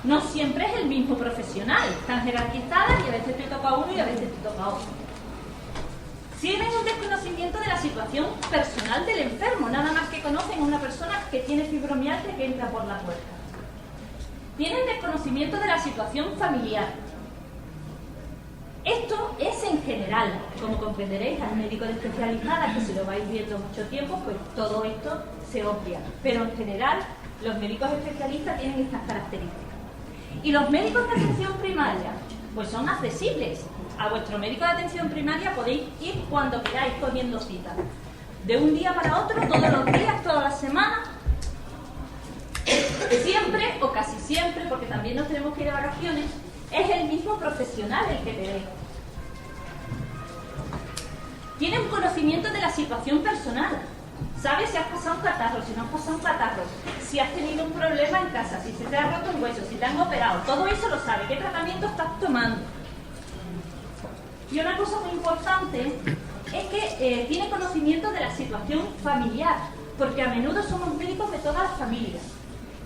No siempre es el mismo profesional, están jerarquizadas y a veces te toca uno y a veces te toca otro. Tienen un desconocimiento de la situación personal del enfermo, nada más que conocen a una persona que tiene fibromialgia que entra por la puerta. Tienen desconocimiento de la situación familiar. Esto es en general, como comprenderéis, al médico de especializada, que si lo vais viendo mucho tiempo, pues todo esto se obvia. Pero en general, los médicos especialistas tienen estas características. Y los médicos de atención primaria, pues son accesibles. A vuestro médico de atención primaria podéis ir cuando queráis cogiendo cita. De un día para otro, todos los días, todas las semanas. Siempre, o casi siempre, porque también nos tenemos que ir de vacaciones, es el mismo profesional el que te ve. Tiene un conocimiento de la situación personal. Sabe si has pasado un catarro, si no has pasado un catarro, si has tenido un problema en casa, si se te ha roto un hueso, si te han operado. Todo eso lo sabe. ¿Qué tratamiento estás tomando? Y una cosa muy importante es que tiene conocimiento de la situación familiar, porque a menudo somos médicos de todas las familias.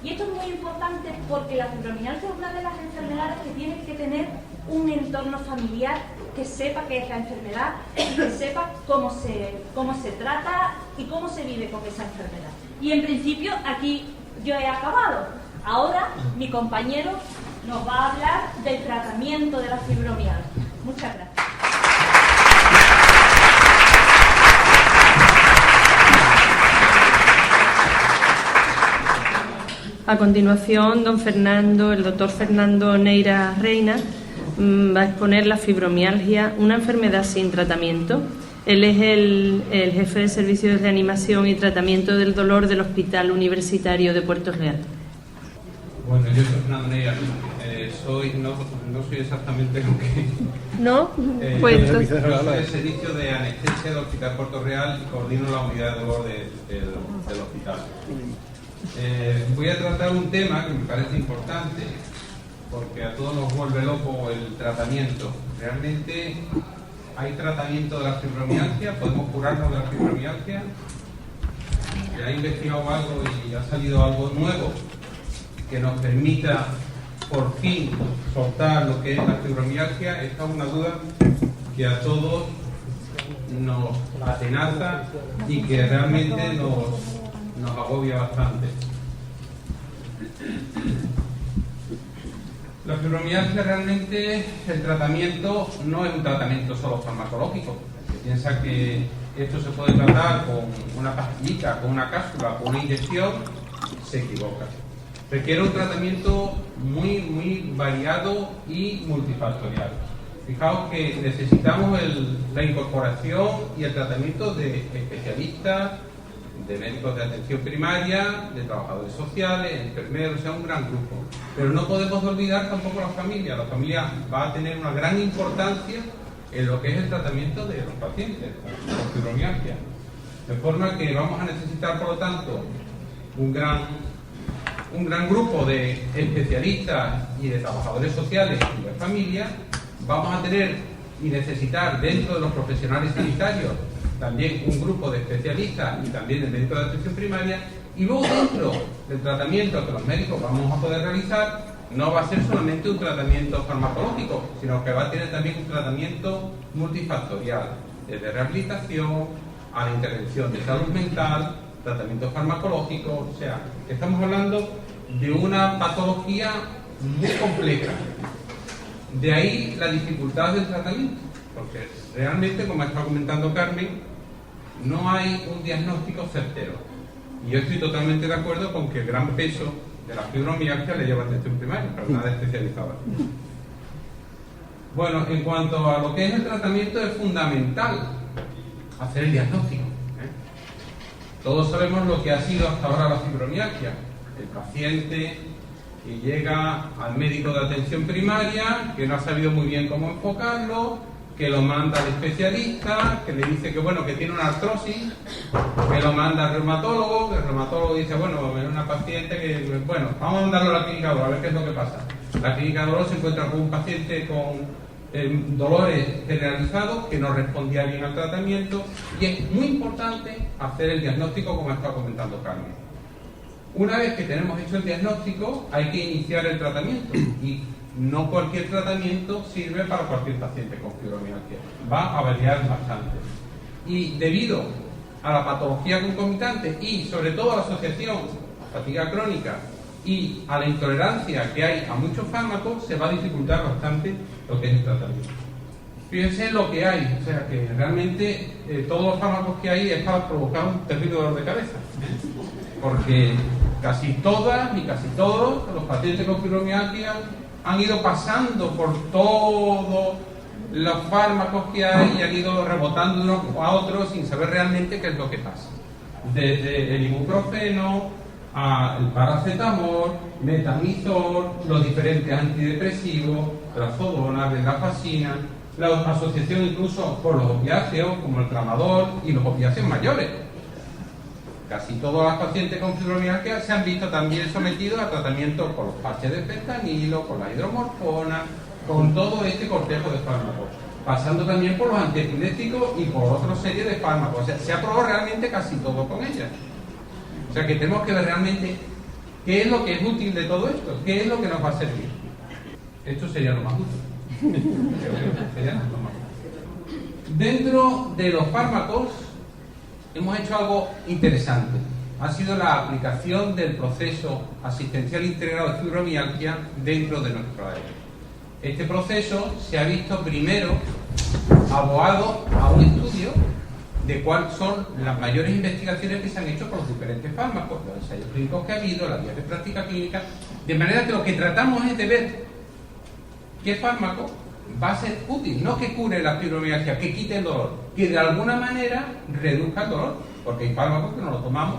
Y esto es muy importante porque la fibromialgia es una de las enfermedades que tiene que tener un entorno familiar que sepa qué es la enfermedad y que sepa cómo se trata y cómo se vive con esa enfermedad. Y en principio aquí yo he acabado. Ahora mi compañero nos va a hablar del tratamiento de la fibromialgia. Muchas gracias. A continuación, el doctor Fernando Neira Reina va a exponer la fibromialgia, una enfermedad sin tratamiento. Él es el jefe de servicio de reanimación y tratamiento del dolor del Hospital Universitario de Puerto Real. Bueno, yo soy Fernando Neira. No soy exactamente lo que... ¿No? Yo soy del servicio de anestesia del Hospital Puerto Real y coordino la unidad de dolor del hospital. Voy a tratar un tema que me parece importante porque a todos nos vuelve loco el tratamiento. Realmente hay tratamiento de la fibromialgia, podemos curarnos de la fibromialgia. Ya he investigado algo y ha salido algo nuevo que nos permita por fin soltar lo que es la fibromialgia. Esta es una duda que a todos nos atenaza y que realmente nos agobia bastante. La fibromialgia realmente, el tratamiento no es un tratamiento solo farmacológico. Se piensa que esto se puede tratar con una pastillita, con una cápsula, con una inyección, se equivoca. Requiere un tratamiento muy variado y multifactorial. Fijaos que necesitamos la incorporación y el tratamiento de especialistas, de médicos de atención primaria, de trabajadores sociales, enfermeros, o sea, un gran grupo. Pero no podemos olvidar tampoco la familia. La familia va a tener una gran importancia en lo que es el tratamiento de los pacientes con fibromialgia. De forma que vamos a necesitar, por lo tanto, un gran grupo de especialistas y de trabajadores sociales y de familia. Vamos a tener y necesitar dentro de los profesionales sanitarios también un grupo de especialistas y también de médicos de atención primaria. Y luego dentro del tratamiento que los médicos vamos a poder realizar, no va a ser solamente un tratamiento farmacológico, sino que va a tener también un tratamiento multifactorial, desde rehabilitación a la intervención de salud mental, tratamiento farmacológico. O sea, estamos hablando de una patología muy compleja. De ahí la dificultad del tratamiento, porque realmente, como ha estado comentando Carmen, no hay un diagnóstico certero. Y yo estoy totalmente de acuerdo con que el gran peso de la fibromialgia le lleva a atención primaria, pero nada especializada. Bueno, en cuanto a lo que es el tratamiento, es fundamental hacer el diagnóstico. Todos sabemos lo que ha sido hasta ahora la fibromialgia. El paciente que llega al médico de atención primaria, que no ha sabido muy bien cómo enfocarlo, que lo manda al especialista, que le dice que bueno, que tiene una artrosis, que lo manda al reumatólogo, que el reumatólogo dice, bueno, es una paciente que, bueno, vamos a mandarlo a la clínica dolor, a ver qué es lo que pasa. La clínica dolor se encuentra con un paciente con dolores generalizados que no respondía bien al tratamiento, y es muy importante hacer el diagnóstico, como ha estado comentando Carmen. Una vez que tenemos hecho el diagnóstico, hay que iniciar el tratamiento, y no cualquier tratamiento sirve para cualquier paciente con fibromialgia. Va a variar bastante. Y debido a la patología concomitante y sobre todo a la asociación fatiga crónica y a la intolerancia que hay a muchos fármacos, se va a dificultar bastante lo que es el tratamiento. Fíjense lo que hay, o sea que realmente todos los fármacos que hay es para provocar un terrible dolor de cabeza, porque casi todas y casi todos los pacientes con fibromialgia han ido pasando por todos los fármacos que hay y han ido rebotando unos a otros sin saber realmente qué es lo que pasa. Desde el ibuprofeno, al paracetamol, metamizol, los diferentes antidepresivos, trazodona, venlafaxina, la asociación incluso por los opiáceos como el tramadol y los opiáceos mayores. Casi todos los pacientes con fibromialgia se han visto también sometidos a tratamiento con los parches de fentanilo, con la hidromorfona, con todo este cortejo de fármacos, pasando también por los antiepilépticos y por otra serie de fármacos. O sea, se ha probado realmente casi todo con ellas. O sea que tenemos que ver realmente qué es lo que es útil de todo esto, qué es lo que nos va a servir. Esto sería lo más útil. Sería lo más útil. Dentro de los fármacos hemos hecho algo interesante. Ha sido la aplicación del proceso asistencial integrado de fibromialgia dentro de nuestro área. Este proceso se ha visto primero abocado a un estudio de cuáles son las mayores investigaciones que se han hecho con los diferentes fármacos, los ensayos clínicos que ha habido, las guías de práctica clínica, de manera que lo que tratamos es de ver qué fármaco va a ser útil, no que cure la fibromialgia, que quite el dolor, que de alguna manera reduzca el dolor, porque hay fármacos que no los tomamos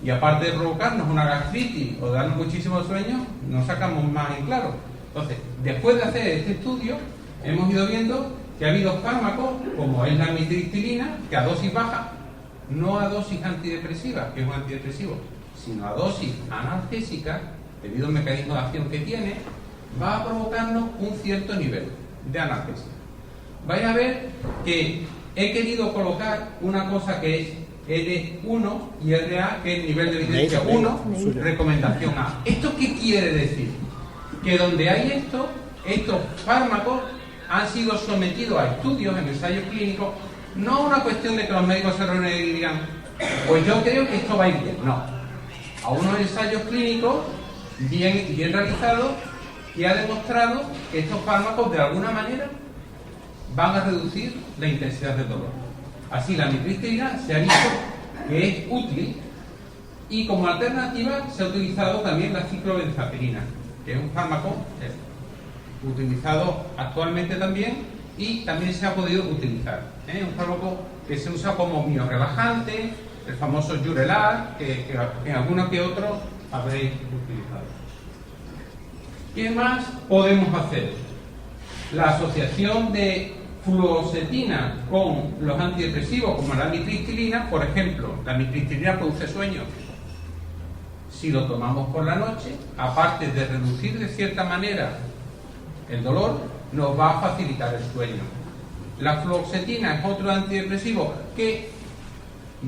y aparte de provocarnos una gastritis o darnos muchísimo sueño, nos sacamos más en claro. Entonces, después de hacer este estudio, hemos ido viendo que ha habido fármacos, como es la amitriptilina, que a dosis baja, no a dosis antidepresiva, que es un antidepresivo, sino a dosis analgésica, debido al mecanismo de acción que tiene, va a provocarnos un cierto nivel de analgesia. Vais a ver que he querido colocar una cosa que es R1 y RA, que es nivel de evidencia 1, recomendación A. ¿Esto qué quiere decir? Que donde hay estos fármacos han sido sometidos a estudios en ensayos clínicos, no una cuestión de que los médicos se reúnen y digan, pues yo creo que esto va a ir bien, no. A unos ensayos clínicos bien realizados, que ha demostrado que estos fármacos de alguna manera van a reducir la intensidad del dolor. Así, la amitriptilina se ha visto que es útil y como alternativa se ha utilizado también la ciclobenzapirina, que es un fármaco utilizado actualmente también y también se ha podido utilizar. Un fármaco que se usa como miorelajante, el famoso Jurelar, que en alguno que otro habréis utilizado. ¿Qué más podemos hacer? La asociación de fluoxetina con los antidepresivos como la amitriptilina, por ejemplo, la amitriptilina produce sueño. Si lo tomamos por la noche, aparte de reducir de cierta manera el dolor, nos va a facilitar el sueño. La fluoxetina es otro antidepresivo que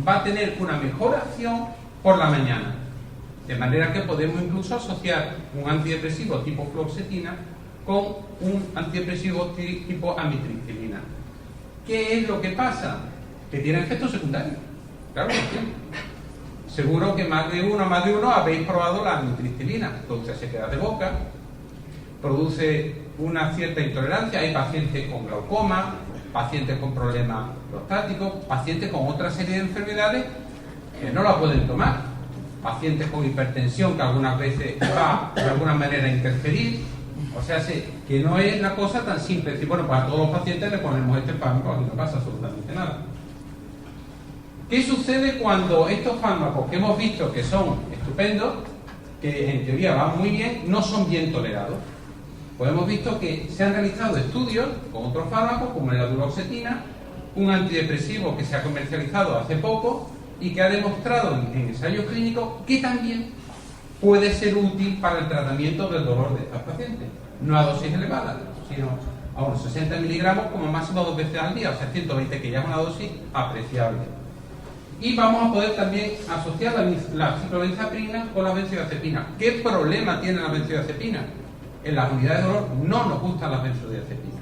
va a tener una mejor acción por la mañana. De manera que podemos incluso asociar un antidepresivo tipo fluoxetina con un antidepresivo tipo amitriptilina. ¿Qué es lo que pasa? Que tiene efectos secundarios. Claro que sí. Seguro que más de uno habéis probado la amitriptilina. Produce sequedad de boca, produce una cierta intolerancia. Hay pacientes con glaucoma, pacientes con problemas prostáticos, pacientes con otra serie de enfermedades que no la pueden tomar. Pacientes con hipertensión que algunas veces va de alguna manera a interferir. O sea, que no es la cosa tan simple. Decir, bueno, para todos los pacientes le ponemos este fármaco y no pasa absolutamente nada. ¿Qué sucede cuando estos fármacos que hemos visto que son estupendos, que en teoría van muy bien, no son bien tolerados? Pues hemos visto que se han realizado estudios con otros fármacos, como la duloxetina, un antidepresivo que se ha comercializado hace poco y que ha demostrado en ensayos clínicos que también puede ser útil para el tratamiento del dolor de estas pacientes. No a dosis elevadas, sino a unos 60 miligramos como máximo 2 veces al día, o sea, 120, que ya es una dosis apreciable. Y vamos a poder también asociar la ciclobenzapirina con la benzodiazepina. ¿Qué problema tiene la benzodiazepina? En las unidades de dolor no nos gustan las benzodiazepinas.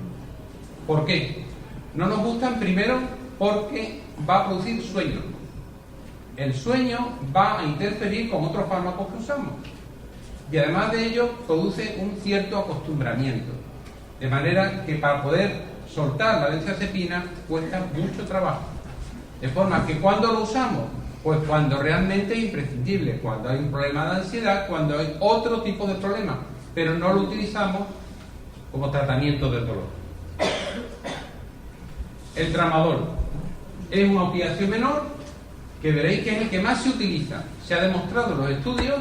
¿Por qué? No nos gustan primero porque va a producir sueño. El sueño va a interferir con otros fármacos que usamos. Y además de ello, produce un cierto acostumbramiento. De manera que para poder soltar la benzodiazepina cuesta mucho trabajo. De forma que cuando lo usamos, pues cuando realmente es imprescindible, cuando hay un problema de ansiedad, cuando hay otro tipo de problema, pero no lo utilizamos como tratamiento del dolor. El tramadol es una opiáceo menor, que veréis que es el que más se utiliza. Se ha demostrado en los estudios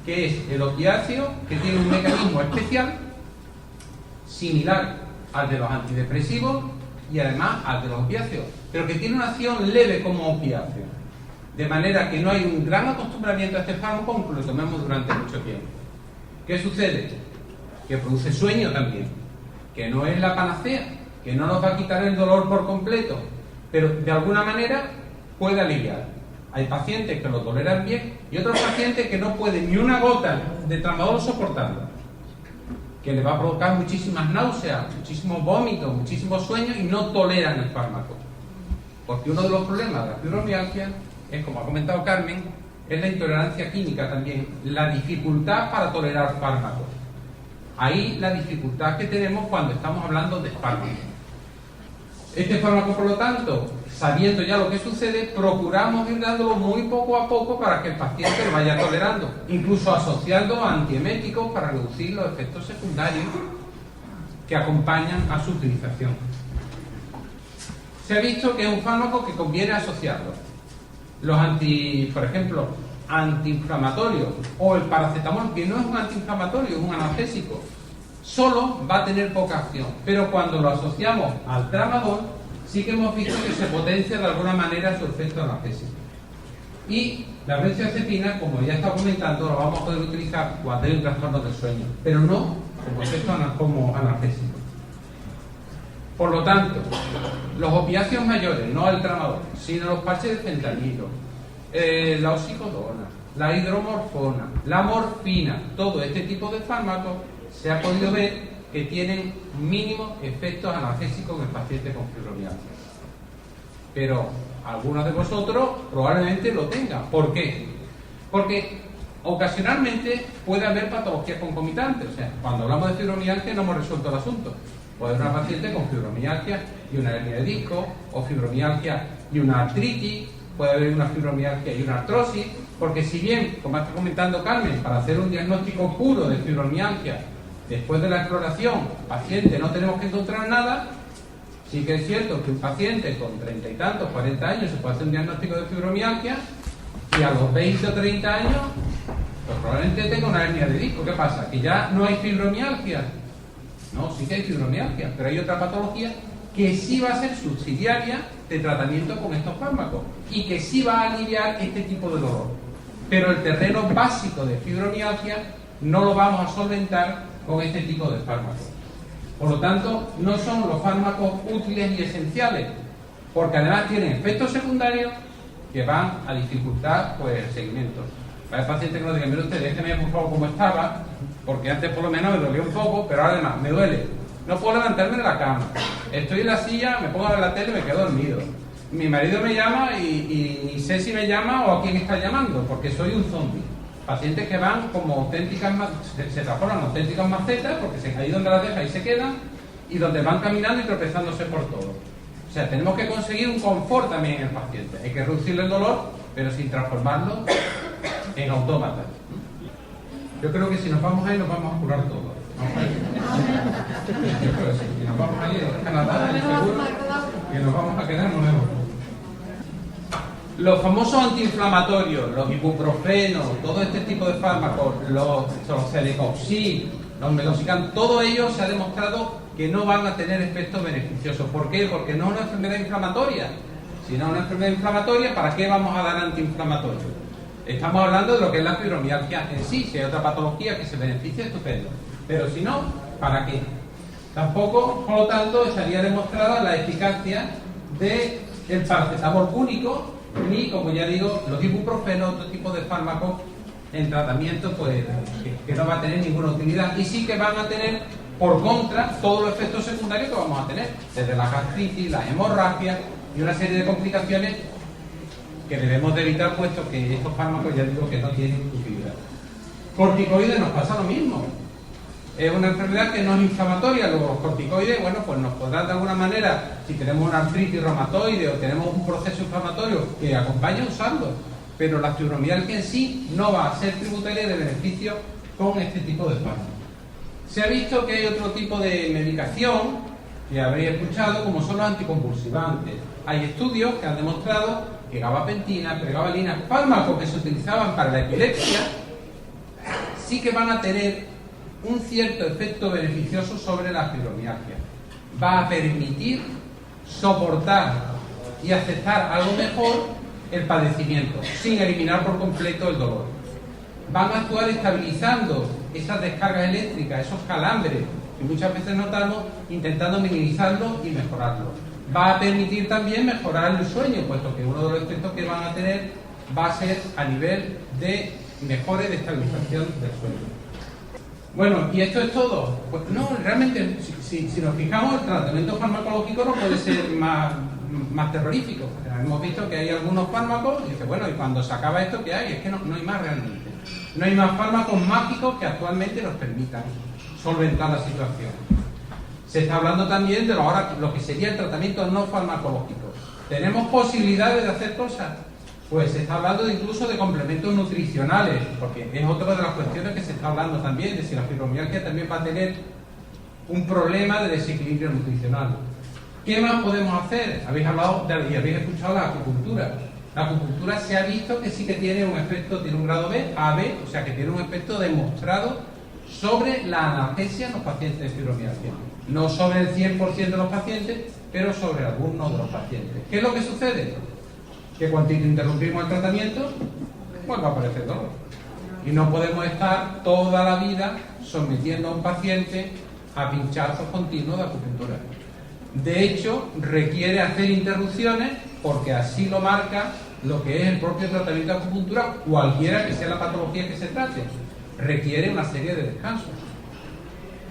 que es el opiáceo que tiene un mecanismo especial, similar al de los antidepresivos y además al de los opiáceos, pero que tiene una acción leve como opiáceo. De manera que no hay un gran acostumbramiento a este fármaco, aunque lo tomemos durante mucho tiempo. ¿Qué sucede? Que produce sueño también, que no es la panacea, que no nos va a quitar el dolor por completo, pero de alguna manera puede aliviar. Hay pacientes que lo toleran bien y otros pacientes que no pueden ni una gota de tramadol soportarlo, que le va a provocar muchísimas náuseas, muchísimos vómitos, muchísimos sueños y no toleran el fármaco. Porque uno de los problemas de la fibromialgia es, como ha comentado Carmen, es la intolerancia química también, la dificultad para tolerar fármacos. Ahí la dificultad que tenemos cuando estamos hablando de fármacos. Este fármaco, por lo tanto, sabiendo ya lo que sucede, procuramos ir dándolo muy poco a poco para que el paciente lo vaya tolerando, incluso asociando a antieméticos para reducir los efectos secundarios que acompañan a su utilización. Se ha visto que es un fármaco que conviene asociarlo. Los por ejemplo, antiinflamatorios o el paracetamol, que no es un antiinflamatorio, es un analgésico, solo va a tener poca acción, pero cuando lo asociamos al tramadol, sí que hemos visto que se potencia de alguna manera su efecto analgésico. Y la benzodiazepina, como ya estaba comentando, lo vamos a poder utilizar cuando hay un trastorno del sueño, pero no como efecto como analgésico. Por lo tanto, los opiáceos mayores, no el tramadol, sino los parches de fentanilo, la oxicodona, la hidromorfona, la morfina, todo este tipo de fármacos se ha podido ver que tienen mínimos efectos analgésicos en el paciente con fibromialgia. Pero algunos de vosotros probablemente lo tengan. ¿Por qué? Porque ocasionalmente puede haber patologías concomitantes. O sea, cuando hablamos de fibromialgia no hemos resuelto el asunto. Puede haber una paciente con fibromialgia y una hernia de disco, o fibromialgia y una artritis, puede haber una fibromialgia y una artrosis, porque si bien, como está comentando Carmen, para hacer un diagnóstico puro de fibromialgia, después de la exploración, paciente no tenemos que encontrar nada, sí que es cierto que un paciente con 30 y tantos, 40 años, se puede hacer un diagnóstico de fibromialgia, y a los 20 o 30 años, pues probablemente tenga una hernia de disco. ¿Qué pasa? ¿Que ya no hay fibromialgia? No, sí que hay fibromialgia, pero hay otra patología que sí va a ser subsidiaria de tratamiento con estos fármacos y que sí va a aliviar este tipo de dolor. Pero el terreno básico de fibromialgia no lo vamos a solventar con este tipo de fármacos. Por lo tanto, no son los fármacos útiles y esenciales, porque además tienen efectos secundarios que van a dificultar pues, el seguimiento. Para el paciente que nos diga, mire usted, déjeme por favor como estaba, porque antes por lo menos me dolía un poco, pero ahora además me duele. No puedo levantarme de la cama. Estoy en la silla, me pongo a ver la tele y me quedo dormido. Mi marido me llama y ni sé si me llama o a quién está llamando, porque soy un zombie. Pacientes que van como auténticas, se transforman en auténticas macetas, porque ahí donde las deja y se quedan, y donde van caminando y tropezándose por todo. O sea, tenemos que conseguir un confort también en el paciente. Hay que reducirle el dolor, pero sin transformarlo en autómata. Yo creo que si nos vamos ahí, nos vamos a curar todo. Yo creo que sí. Si nos vamos ahí, es Canadá, seguro, que nos vamos a quedar nuevos. Los famosos antiinflamatorios, los ibuprofenos, todo este tipo de fármacos, los celecoxib, los meloxicam, todo ello se ha demostrado que no van a tener efectos beneficiosos. ¿Por qué? Porque no es una enfermedad inflamatoria. Si no es una enfermedad inflamatoria, ¿para qué vamos a dar antiinflamatorios? Estamos hablando de lo que es la fibromialgia en sí. Si hay otra patología que se beneficia, estupendo. Pero si no, ¿para qué? Tampoco, por lo tanto, estaría demostrada la eficacia del paracetamol único, ni, como ya digo, los ibuprofenos, otro tipo de fármacos en tratamiento, pues que no va a tener ninguna utilidad. Y sí que van a tener, por contra, todos los efectos secundarios que vamos a tener, desde la gastritis, la hemorragia y una serie de complicaciones que debemos de evitar, puesto que estos fármacos, ya digo, que no tienen utilidad. Corticoides nos pasa lo mismo. Es una enfermedad que no es inflamatoria. Luego los corticoides, bueno, pues nos podrán de alguna manera, si tenemos una artritis reumatoide o tenemos un proceso inflamatorio que acompaña, usarlo. Pero la fibromialgia en sí no va a ser tributaria de beneficio con este tipo de fármacos. Se ha visto que hay otro tipo de medicación que habréis escuchado, como son los anticonvulsivantes. Hay estudios que han demostrado que gabapentina, pregabalina, fármacos que se utilizaban para la epilepsia, sí que van a tener un cierto efecto beneficioso sobre la fibromialgia. Va a permitir soportar y aceptar algo mejor el padecimiento, sin eliminar por completo el dolor. Van a actuar estabilizando esas descargas eléctricas, esos calambres que muchas veces notamos, intentando minimizarlo y mejorarlo. Va a permitir también mejorar el sueño, puesto que uno de los efectos que van a tener va a ser a nivel de mejora y de estabilización del sueño. Bueno, ¿y esto es todo? Pues no, realmente, si nos fijamos, el tratamiento farmacológico no puede ser más terrorífico. Hemos visto que hay algunos fármacos, y dice, bueno, ¿y cuando se acaba esto qué hay? Es que no hay más realmente. No hay más fármacos mágicos que actualmente nos permitan solventar la situación. Se está hablando también de lo que sería el tratamiento no farmacológico. ¿Tenemos posibilidades de hacer cosas? Pues se está hablando incluso de complementos nutricionales, porque es otra de las cuestiones que se está hablando también, de si la fibromialgia también va a tener un problema de desequilibrio nutricional. ¿Qué más podemos hacer? Habéis hablado y habéis escuchado la acupuntura. La acupuntura se ha visto que sí que tiene un efecto, tiene un grado B, AB, o sea que tiene un efecto demostrado sobre la analgesia en los pacientes de fibromialgia. No sobre el 100% de los pacientes, pero sobre algunos de los pacientes. ¿Qué es lo que sucede? Que cuando interrumpimos el tratamiento, pues va a aparecer dolor. Y no podemos estar toda la vida sometiendo a un paciente a pinchazos continuos de acupuntura. De hecho, requiere hacer interrupciones porque así lo marca lo que es el propio tratamiento de acupuntura, cualquiera que sea la patología que se trate. Requiere una serie de descansos.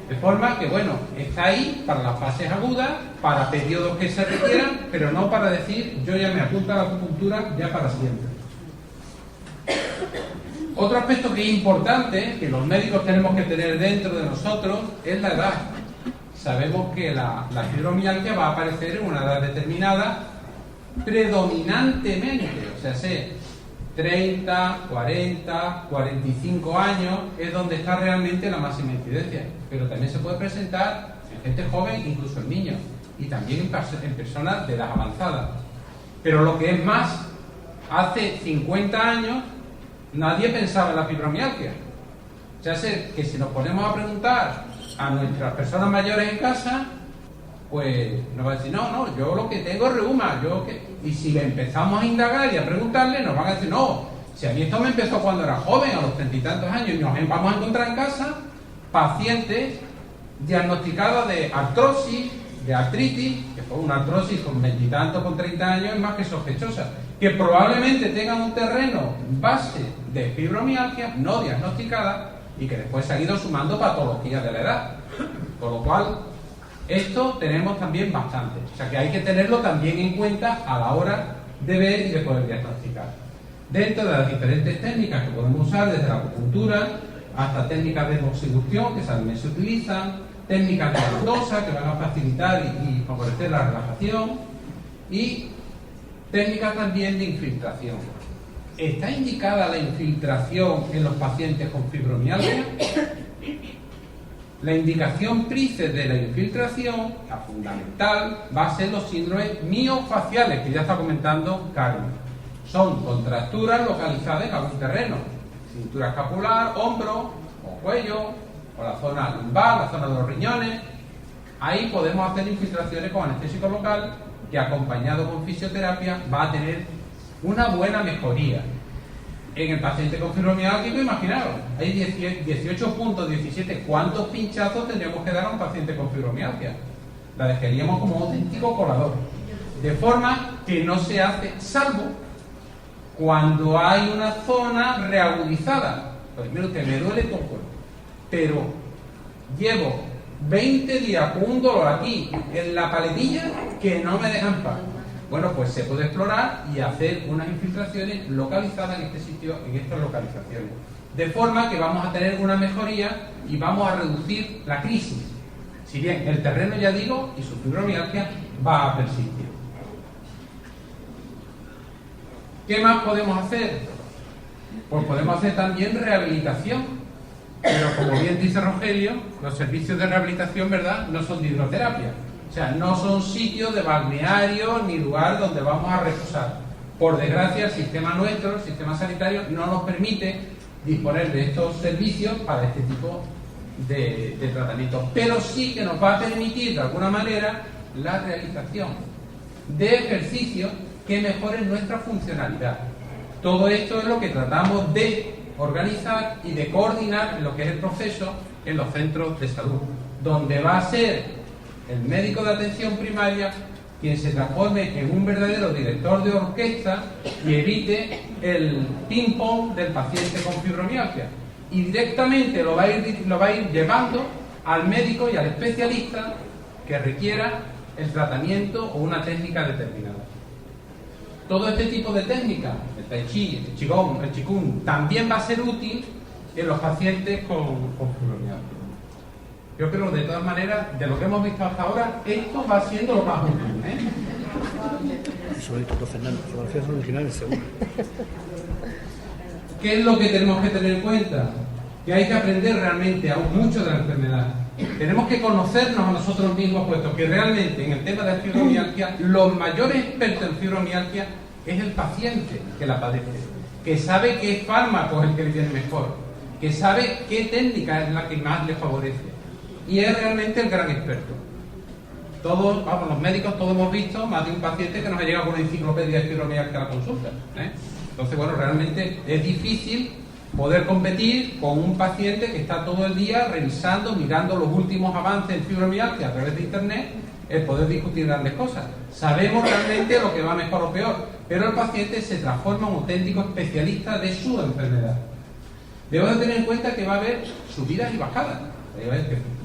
De forma que, bueno, está ahí para las fases agudas, para periodos que se requieran, pero no para decir, yo ya me apunto a la acupuntura ya para siempre. Otro aspecto que es importante, que los médicos tenemos que tener dentro de nosotros, es la edad. Sabemos que la fibromialgia va a aparecer en una edad determinada, predominantemente, o sea, 30, 40, 45 años es donde está realmente la máxima incidencia, pero también se puede presentar en gente joven, incluso en niños, y también en personas de edad avanzada. Pero lo que es más, hace 50 años nadie pensaba en la fibromialgia. O sea, que si nos ponemos a preguntar a nuestras personas mayores en casa, pues nos va a decir, no, yo lo que tengo es reuma, y si le empezamos a indagar y a preguntarle, nos van a decir, no, si a mí esto me empezó cuando era joven, a los 30 y tantos años, y nos vamos a encontrar en casa pacientes diagnosticados de artrosis, de artritis, que fue una artrosis con 20 y tantos, con 30 años, es más que sospechosa, que probablemente tengan un terreno base de fibromialgia no diagnosticada y que después se han ido sumando patologías de la edad. Con lo cual, esto tenemos también bastante. O sea que hay que tenerlo también en cuenta a la hora de ver y de poder diagnosticar. Dentro de las diferentes técnicas que podemos usar, desde la acupuntura hasta técnicas de moxibustión, que también se utilizan, técnicas de ventosa, que van a facilitar y favorecer la relajación, y técnicas también de infiltración. ¿Está indicada la infiltración en los pacientes con fibromialgia? La indicación PRICE de la infiltración, la fundamental, va a ser los síndromes miofaciales, que ya está comentando Carmen. Son contracturas localizadas en algún terreno, cintura escapular, hombro o cuello, o la zona lumbar, la zona de los riñones. Ahí podemos hacer infiltraciones con anestésico local, que acompañado con fisioterapia va a tener una buena mejoría. En el paciente con fibromialgia, imaginaros, hay 18 puntos, 17, ¿cuántos pinchazos tendríamos que dar a un paciente con fibromialgia? La dejaríamos como un auténtico colador. De forma que no se hace, salvo cuando hay una zona reagudizada. Pues mire usted, me duele todo el cuerpo, pero llevo 20 días con un dolor aquí en la paletilla que no me dejan paz. Bueno, pues se puede explorar y hacer unas infiltraciones localizadas en este sitio, en estas localizaciones. De forma que vamos a tener una mejoría y vamos a reducir la crisis. Si bien el terreno, ya digo, y su fibromialgia va a persistir. ¿Qué más podemos hacer? Pues podemos hacer también rehabilitación. Pero como bien dice Rogelio, los servicios de rehabilitación, ¿verdad?, no son de hidroterapia. O sea, no son sitios de balneario ni lugar donde vamos a reposar. Por desgracia, el sistema nuestro, el sistema sanitario, no nos permite disponer de estos servicios para este tipo de tratamientos. Pero sí que nos va a permitir, de alguna manera, la realización de ejercicios que mejoren nuestra funcionalidad. Todo esto es lo que tratamos de organizar y de coordinar en lo que es el proceso en los centros de salud, donde va a ser el médico de atención primaria quien se transforme en un verdadero director de orquesta y evite el ping-pong del paciente con fibromialgia. Y directamente lo va a ir llevando al médico y al especialista que requiera el tratamiento o una técnica determinada. Todo este tipo de técnicas, el tai chi, el qigong, el qigong, también va a ser útil en los pacientes con fibromialgia. Yo creo, de todas maneras, de lo que hemos visto hasta ahora, esto va siendo lo más útil, Sobre el doctor Fernando, las fotografías son originales, seguro. ¿Qué es lo que tenemos que tener en cuenta? Que hay que aprender realmente aún mucho de la enfermedad. Tenemos que conocernos a nosotros mismos, puesto que realmente en el tema de la fibromialgia, los mayores expertos en fibromialgia es el paciente que la padece, que sabe qué fármaco es el que le viene mejor, que sabe qué técnica es la que más le favorece, y es realmente el gran experto. Todos, vamos, los médicos, todos hemos visto más de un paciente que nos ha llegado con una enciclopedia de fibromialgia a la consulta, ¿eh? Entonces, bueno, realmente es difícil poder competir con un paciente que está todo el día revisando, mirando los últimos avances en fibromialgia a través de internet, el poder discutir grandes cosas. Sabemos realmente lo que va mejor o peor, pero el paciente se transforma en un auténtico especialista de su enfermedad. Debo de tener en cuenta que va a haber subidas y bajadas.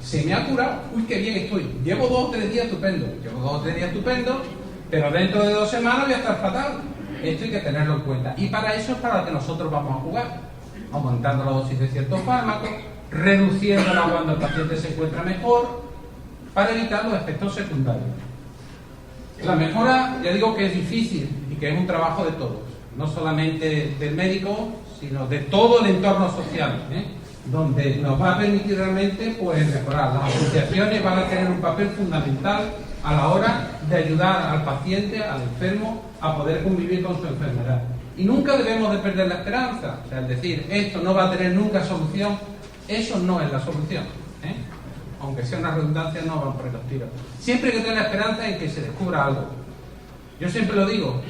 Se me ha curado, uy, qué bien estoy, llevo 2 o 3 días estupendo, pero dentro de 2 semanas voy a estar fatal. Esto hay que tenerlo en cuenta, y para eso es para lo que nosotros vamos a jugar, aumentando la dosis de ciertos fármacos, reduciéndola cuando el paciente se encuentra mejor, para evitar los efectos secundarios. La mejora, ya digo que es difícil y que es un trabajo de todos, no solamente del médico, sino de todo el entorno social, donde nos va a permitir realmente pues mejorar. Las asociaciones van a tener un papel fundamental a la hora de ayudar al paciente, al enfermo, a poder convivir con su enfermedad. Y nunca debemos de perder la esperanza. O sea, es decir, esto no va a tener nunca solución, eso no es la solución, aunque sea una redundancia, no van por los tiros. Siempre hay que tener la esperanza en que se descubra algo. Yo siempre lo digo,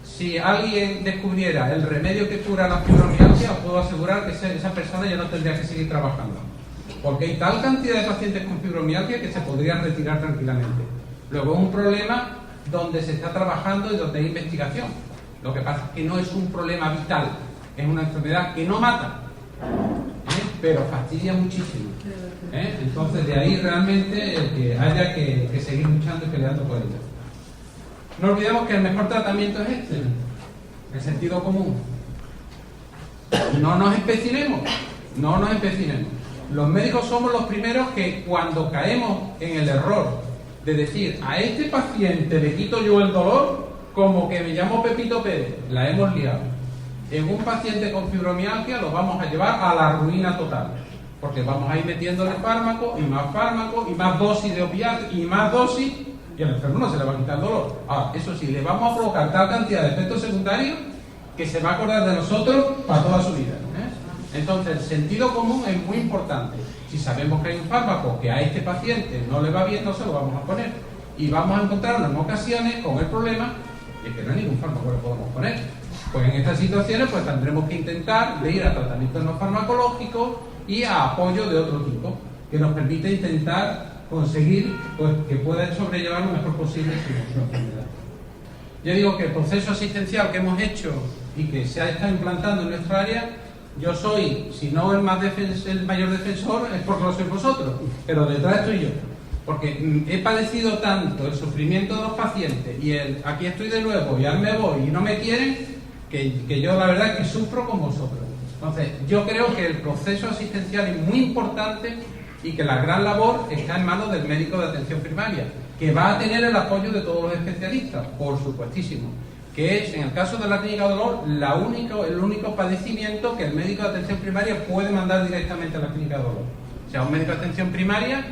si alguien descubriera el remedio que cura la fibromialgia, os puedo asegurar que esa persona ya no tendría que seguir trabajando, porque hay tal cantidad de pacientes con fibromialgia que se podrían retirar tranquilamente. Luego es un problema donde se está trabajando y donde hay investigación. Lo que pasa es que no es un problema vital, es una enfermedad que no mata, pero fastidia muchísimo. Entonces de ahí realmente el que haya que seguir luchando y peleando por ello. No olvidemos que el mejor tratamiento es este, el sentido común. No nos empecinemos. Los médicos somos los primeros que cuando caemos en el error de decir a este paciente le quito yo el dolor, como que me llamo Pepito Pérez, la hemos liado. En un paciente con fibromialgia lo vamos a llevar a la ruina total, porque vamos a ir metiéndole fármaco y más dosis de opiáceos y más dosis, y al enfermo no se le va a quitar el dolor. Ahora, eso sí, le vamos a provocar tal cantidad de efectos secundarios que se va a acordar de nosotros para toda su vida. Entonces, el sentido común es muy importante. Si sabemos que hay un fármaco que a este paciente no le va bien, no se lo vamos a poner. Y vamos a encontrarnos en ocasiones con el problema de que no hay ningún fármaco que le podemos poner. Pues en estas situaciones pues tendremos que intentar de ir a tratamientos no farmacológicos y a apoyo de otro tipo, que nos permite intentar conseguir pues que pueda sobrellevar lo mejor posible su enfermedad. Yo digo que el proceso asistencial que hemos hecho y que se ha estado implantando en nuestra área, yo soy, si no el mayor defensor, es porque lo sois vosotros, pero detrás estoy yo. Porque he padecido tanto el sufrimiento de los pacientes y el aquí estoy de nuevo y ahora me voy y no me quieren, que yo la verdad es que sufro con vosotros. Entonces, yo creo que el proceso asistencial es muy importante y que la gran labor está en manos del médico de atención primaria, que va a tener el apoyo de todos los especialistas, por supuestísimo, que es, en el caso de la clínica de dolor, el único padecimiento que el médico de atención primaria puede mandar directamente a la clínica de dolor. O sea, un médico de atención primaria,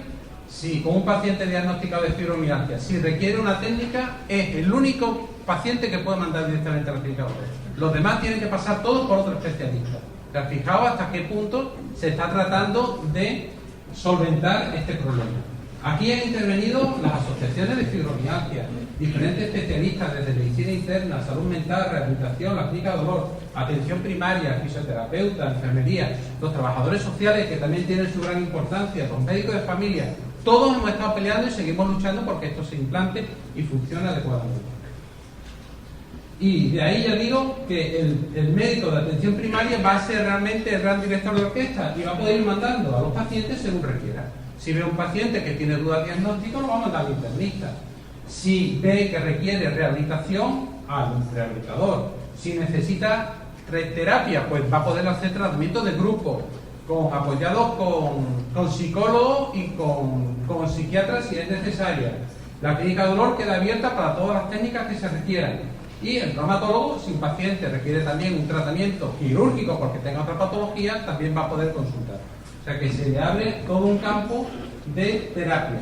si con un paciente diagnosticado de fibromialgia, si requiere una técnica, es el único paciente que puede mandar directamente a la clínica de dolor. Los demás tienen que pasar todos por otro especialista. O sea, fijaos hasta qué punto se está tratando de solventar este problema. Aquí han intervenido las asociaciones de fibromialgia, diferentes especialistas desde medicina interna, salud mental, rehabilitación, la clínica de dolor, atención primaria, fisioterapeuta, enfermería, los trabajadores sociales que también tienen su gran importancia, los médicos de familia. Todos hemos estado peleando y seguimos luchando porque esto se implante y funcione adecuadamente. Y de ahí ya digo que el médico de atención primaria va a ser realmente el gran director de orquesta y va a poder ir mandando a los pacientes según requiera. Si ve un paciente que tiene dudas diagnósticas, lo va a mandar al internista. Si ve que requiere rehabilitación, al rehabilitador. Si necesita terapia, pues va a poder hacer tratamiento de grupo, apoyados con psicólogos y con psiquiatras si es necesaria. La clínica de dolor queda abierta para todas las técnicas que se requieran. Y el traumatólogo, si un paciente requiere también un tratamiento quirúrgico porque tenga otra patología, también va a poder consultar. O sea que se le abre todo un campo de terapia.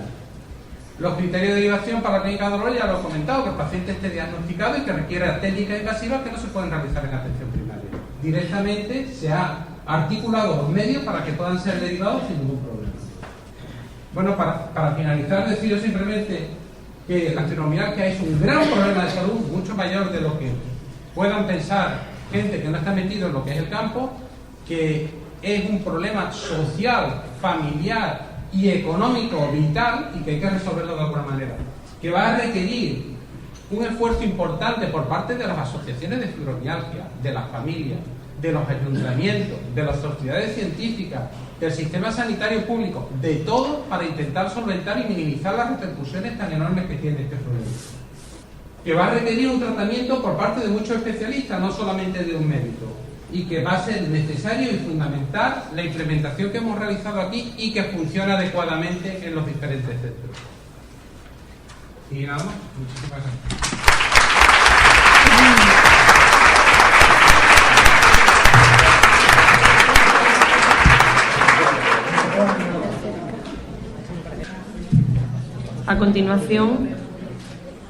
Los criterios de derivación para la clínica de dolor ya lo he comentado, que el paciente esté diagnosticado y que requiera técnicas invasivas que no se pueden realizar en atención primaria. Directamente se ha articulado los medios para que puedan ser derivados sin ningún problema. Bueno, para finalizar, deciros simplemente que la fibromialgia es un gran problema de salud, mucho mayor de lo que puedan pensar gente que no está metido en lo que es el campo, que es un problema social, familiar y económico vital y que hay que resolverlo de alguna manera, que va a requerir un esfuerzo importante por parte de las asociaciones de fibromialgia, de las familias, de los ayuntamientos, de las sociedades científicas, del sistema sanitario público, de todo, para intentar solventar y minimizar las repercusiones tan enormes que tiene este problema. Que va a requerir un tratamiento por parte de muchos especialistas, no solamente de un médico, y que va a ser necesario y fundamental la implementación que hemos realizado aquí y que funciona adecuadamente en los diferentes centros. Y nada más, muchísimas gracias. A continuación,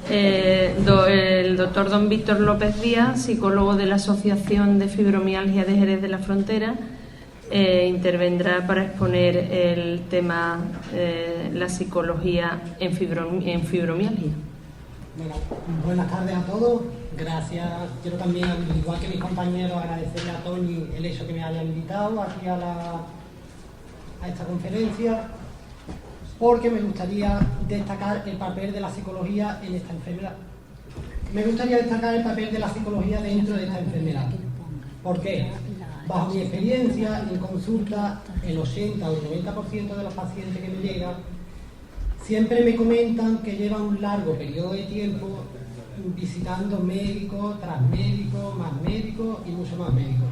el doctor don Víctor López Díaz, psicólogo de la Asociación de Fibromialgia de Jerez de la Frontera, intervendrá para exponer el tema la psicología en fibromialgia. Bueno, buenas tardes a todos. Gracias. Quiero también, al igual que mis compañeros, agradecerle a Tony el hecho que me haya invitado aquí a esta conferencia, porque me gustaría destacar el papel de la psicología en esta enfermedad. Me gustaría destacar el papel de la psicología dentro de esta enfermedad. ¿Por qué? Bajo mi experiencia en consulta, el 80 o el 90% de los pacientes que me llegan siempre me comentan que llevan un largo periodo de tiempo visitando médicos, tras médicos, más médicos y mucho más médicos.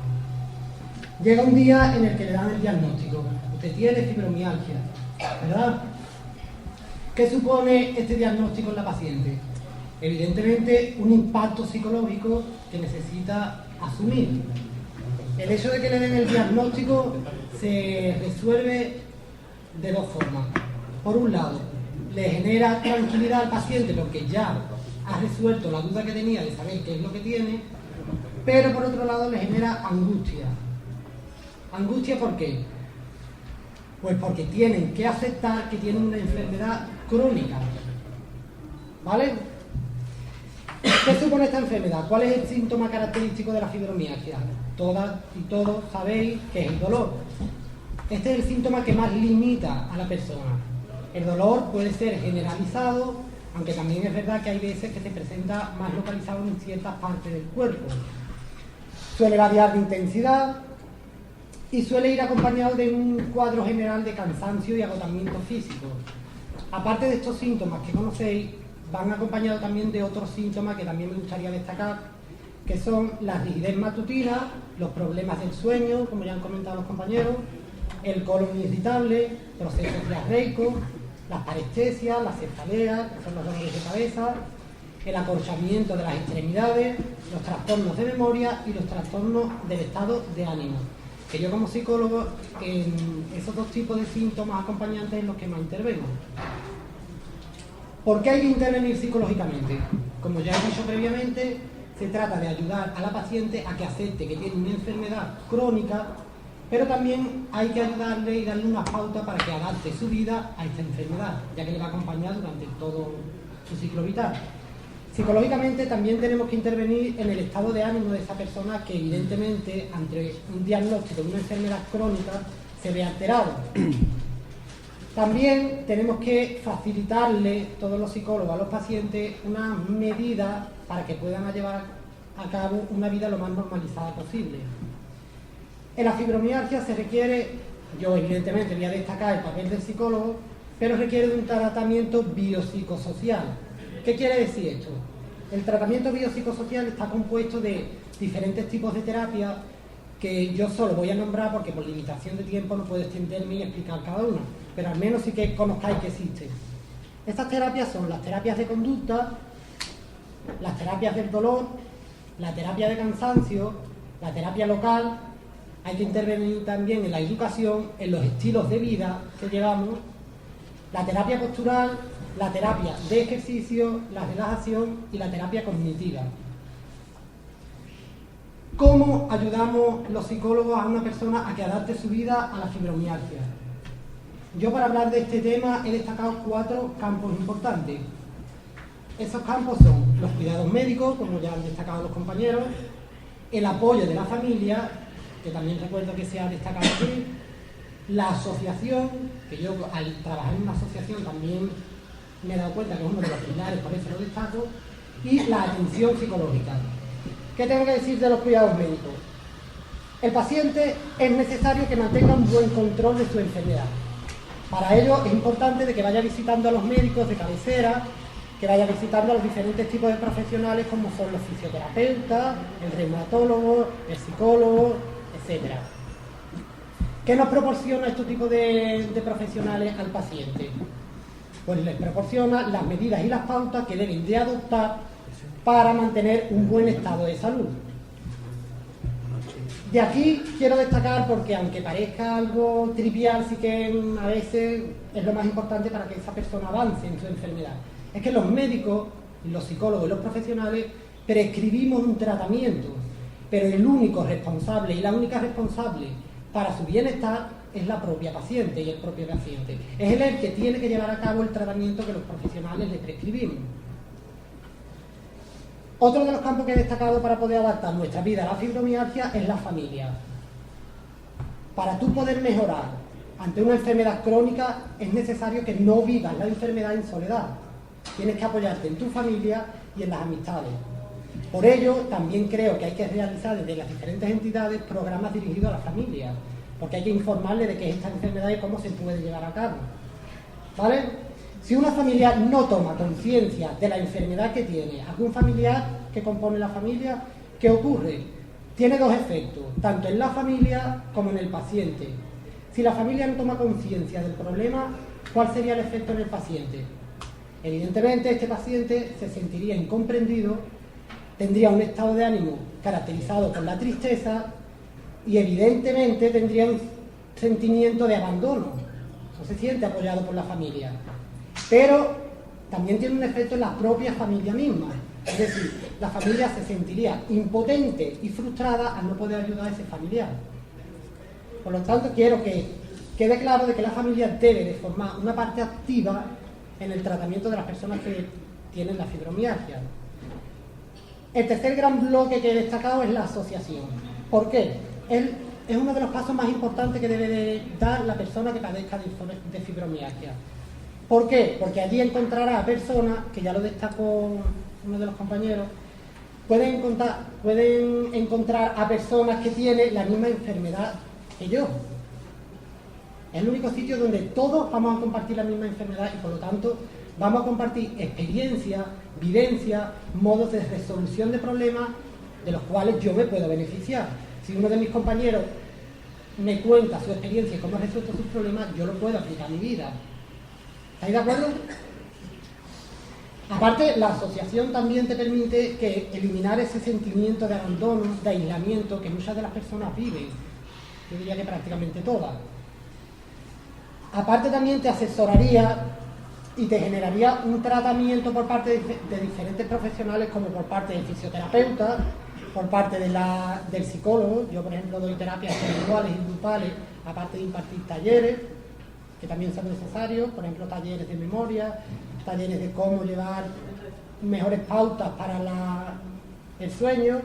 Llega un día en el que le dan el diagnóstico. Usted tiene fibromialgia, ¿verdad? ¿Qué supone este diagnóstico en la paciente? Evidentemente, un impacto psicológico que necesita asumir. El hecho de que le den el diagnóstico se resuelve de dos formas. Por un lado, le genera tranquilidad al paciente porque ya ha resuelto la duda que tenía de saber qué es lo que tiene, pero por otro lado le genera angustia. ¿Angustia por qué? Pues porque tienen que aceptar que tienen una enfermedad crónica. ¿Vale? ¿Qué supone esta enfermedad? ¿Cuál es el síntoma característico de la fibromialgia? Todas y todos sabéis que es el dolor. Este es el síntoma que más limita a la persona. El dolor puede ser generalizado, aunque también es verdad que hay veces que se presenta más localizado en ciertas partes del cuerpo. Suele variar de intensidad y suele ir acompañado de un cuadro general de cansancio y agotamiento físico. Aparte de estos síntomas que conocéis, van acompañados también de otros síntomas que también me gustaría destacar, que son la rigidez matutina, los problemas del sueño, como ya han comentado los compañeros, el colon irritable, procesos diarreicos, las parestesias, las cefaleas, que son los dolores de cabeza, el acorchamiento de las extremidades, los trastornos de memoria y los trastornos del estado de ánimo. Que yo como psicólogo, en esos dos tipos de síntomas acompañantes en los que más intervengo. ¿Por qué hay que intervenir psicológicamente? Como ya he dicho previamente, se trata de ayudar a la paciente a que acepte que tiene una enfermedad crónica, pero también hay que ayudarle y darle una pauta para que adapte su vida a esta enfermedad, ya que le va a acompañar durante todo su ciclo vital. Psicológicamente también tenemos que intervenir en el estado de ánimo de esa persona que evidentemente ante un diagnóstico de una enfermedad crónica se ve alterado. También tenemos que facilitarle, todos los psicólogos, a los pacientes una medida para que puedan llevar a cabo una vida lo más normalizada posible. En la fibromialgia se requiere, yo evidentemente voy a destacar el papel del psicólogo, pero requiere de un tratamiento biopsicosocial. ¿Qué quiere decir esto? El tratamiento biopsicosocial está compuesto de diferentes tipos de terapias que yo solo voy a nombrar porque por limitación de tiempo no puedo extenderme y explicar cada una, pero al menos sí que conozcáis que existen. Estas terapias son las terapias de conducta, las terapias del dolor, la terapia de cansancio, la terapia local. Hay que intervenir también en la educación, en los estilos de vida que llevamos La terapia postural, la terapia de ejercicio, la relajación y la terapia cognitiva. ¿Cómo ayudamos los psicólogos a una persona a que adapte su vida a la fibromialgia? Yo, para hablar de este tema, he destacado 4 campos importantes. Esos campos son los cuidados médicos, como ya han destacado los compañeros, el apoyo de la familia, que también recuerdo que se ha destacado aquí, la asociación, que yo al trabajar en una asociación también me he dado cuenta que es uno de los pilares, por eso lo destaco, y la atención psicológica. ¿Qué tengo que decir de los cuidados médicos? El paciente es necesario que mantenga un buen control de su enfermedad. Para ello es importante de que vaya visitando a los médicos de cabecera, que vaya visitando a los diferentes tipos de profesionales como son los fisioterapeutas, el reumatólogo, el psicólogo, etc. ¿Qué nos proporciona este tipo de profesionales al paciente? Pues les proporciona las medidas y las pautas que deben de adoptar para mantener un buen estado de salud. De aquí quiero destacar, porque aunque parezca algo trivial, sí que a veces es lo más importante para que esa persona avance en su enfermedad. Es que los médicos, los psicólogos y los profesionales prescribimos un tratamiento, pero el único responsable y la única responsable para su bienestar es la propia paciente y el propio paciente. Es él el que tiene que llevar a cabo el tratamiento que los profesionales le prescribimos. Otro de los campos que he destacado para poder adaptar nuestra vida a la fibromialgia es la familia. Para tú poder mejorar ante una enfermedad crónica es necesario que no vivas la enfermedad en soledad. Tienes que apoyarte en tu familia y en las amistades. Por ello, también creo que hay que realizar desde las diferentes entidades programas dirigidos a la familia, porque hay que informarle de qué es esta enfermedad y cómo se puede llevar a cabo. ¿Vale? Si una familia no toma conciencia de la enfermedad que tiene algún familiar que compone la familia, ¿qué ocurre? Tiene 2 efectos, tanto en la familia como en el paciente. Si la familia no toma conciencia del problema, ¿cuál sería el efecto en el paciente? Evidentemente, este paciente se sentiría incomprendido, tendría un estado de ánimo caracterizado por la tristeza y evidentemente tendría un sentimiento de abandono. No se siente apoyado por la familia. Pero también tiene un efecto en la propia familia misma. Es decir, la familia se sentiría impotente y frustrada al no poder ayudar a ese familiar. Por lo tanto, quiero que quede claro de que la familia debe de formar una parte activa en el tratamiento de las personas que tienen la fibromialgia. El tercer gran bloque que he destacado es la asociación. ¿Por qué? Es uno de los pasos más importantes que debe de dar la persona que padezca de fibromialgia. ¿Por qué? Porque allí encontrará a personas, que ya lo destacó uno de los compañeros, pueden encontrar a personas que tienen la misma enfermedad que yo. Es el único sitio donde todos vamos a compartir la misma enfermedad y por lo tanto vamos a compartir experiencias, vivencias, modos de resolución de problemas de los cuales yo me puedo beneficiar. Si uno de mis compañeros me cuenta su experiencia y cómo ha resuelto sus problemas, yo lo puedo aplicar a mi vida. ¿Estáis de acuerdo? Aparte, la asociación también te permite eliminar ese sentimiento de abandono, de aislamiento que muchas de las personas viven. Yo diría que prácticamente todas. Aparte, también te asesoraría y te generaría un tratamiento por parte de diferentes profesionales, como por parte del fisioterapeuta, por parte del psicólogo. Yo, por ejemplo, doy terapias individuales y grupales, aparte de impartir talleres, que también son necesarios, por ejemplo, talleres de memoria, talleres de cómo llevar mejores pautas para el sueño,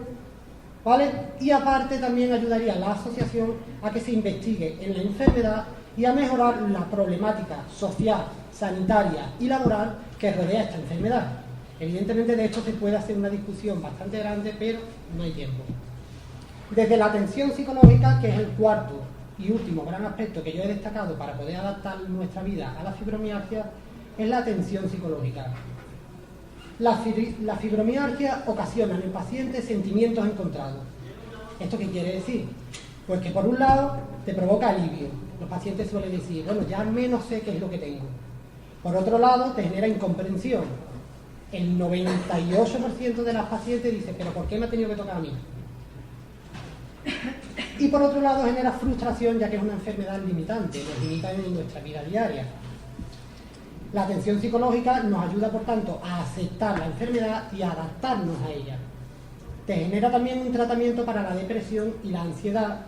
¿vale? Y aparte también ayudaría a la asociación a que se investigue en la enfermedad y a mejorar la problemática social, sanitaria y laboral que rodea esta enfermedad. Evidentemente de esto se puede hacer una discusión bastante grande, pero no hay tiempo. Desde la atención psicológica, que es el cuarto y último gran aspecto que yo he destacado para poder adaptar nuestra vida a la fibromialgia, es la atención psicológica. La fibromialgia ocasiona en el paciente sentimientos encontrados. ¿Esto qué quiere decir? Pues que por un lado te provoca alivio. Los pacientes suelen decir, bueno, ya al menos sé qué es lo que tengo. Por otro lado, te genera incomprensión. El 98% de las pacientes dicen, pero ¿por qué me ha tenido que tocar a mí? Y por otro lado genera frustración, ya que es una enfermedad limitante, nos limita en nuestra vida diaria. La atención psicológica nos ayuda, por tanto, a aceptar la enfermedad y a adaptarnos a ella. Te genera también un tratamiento para la depresión y la ansiedad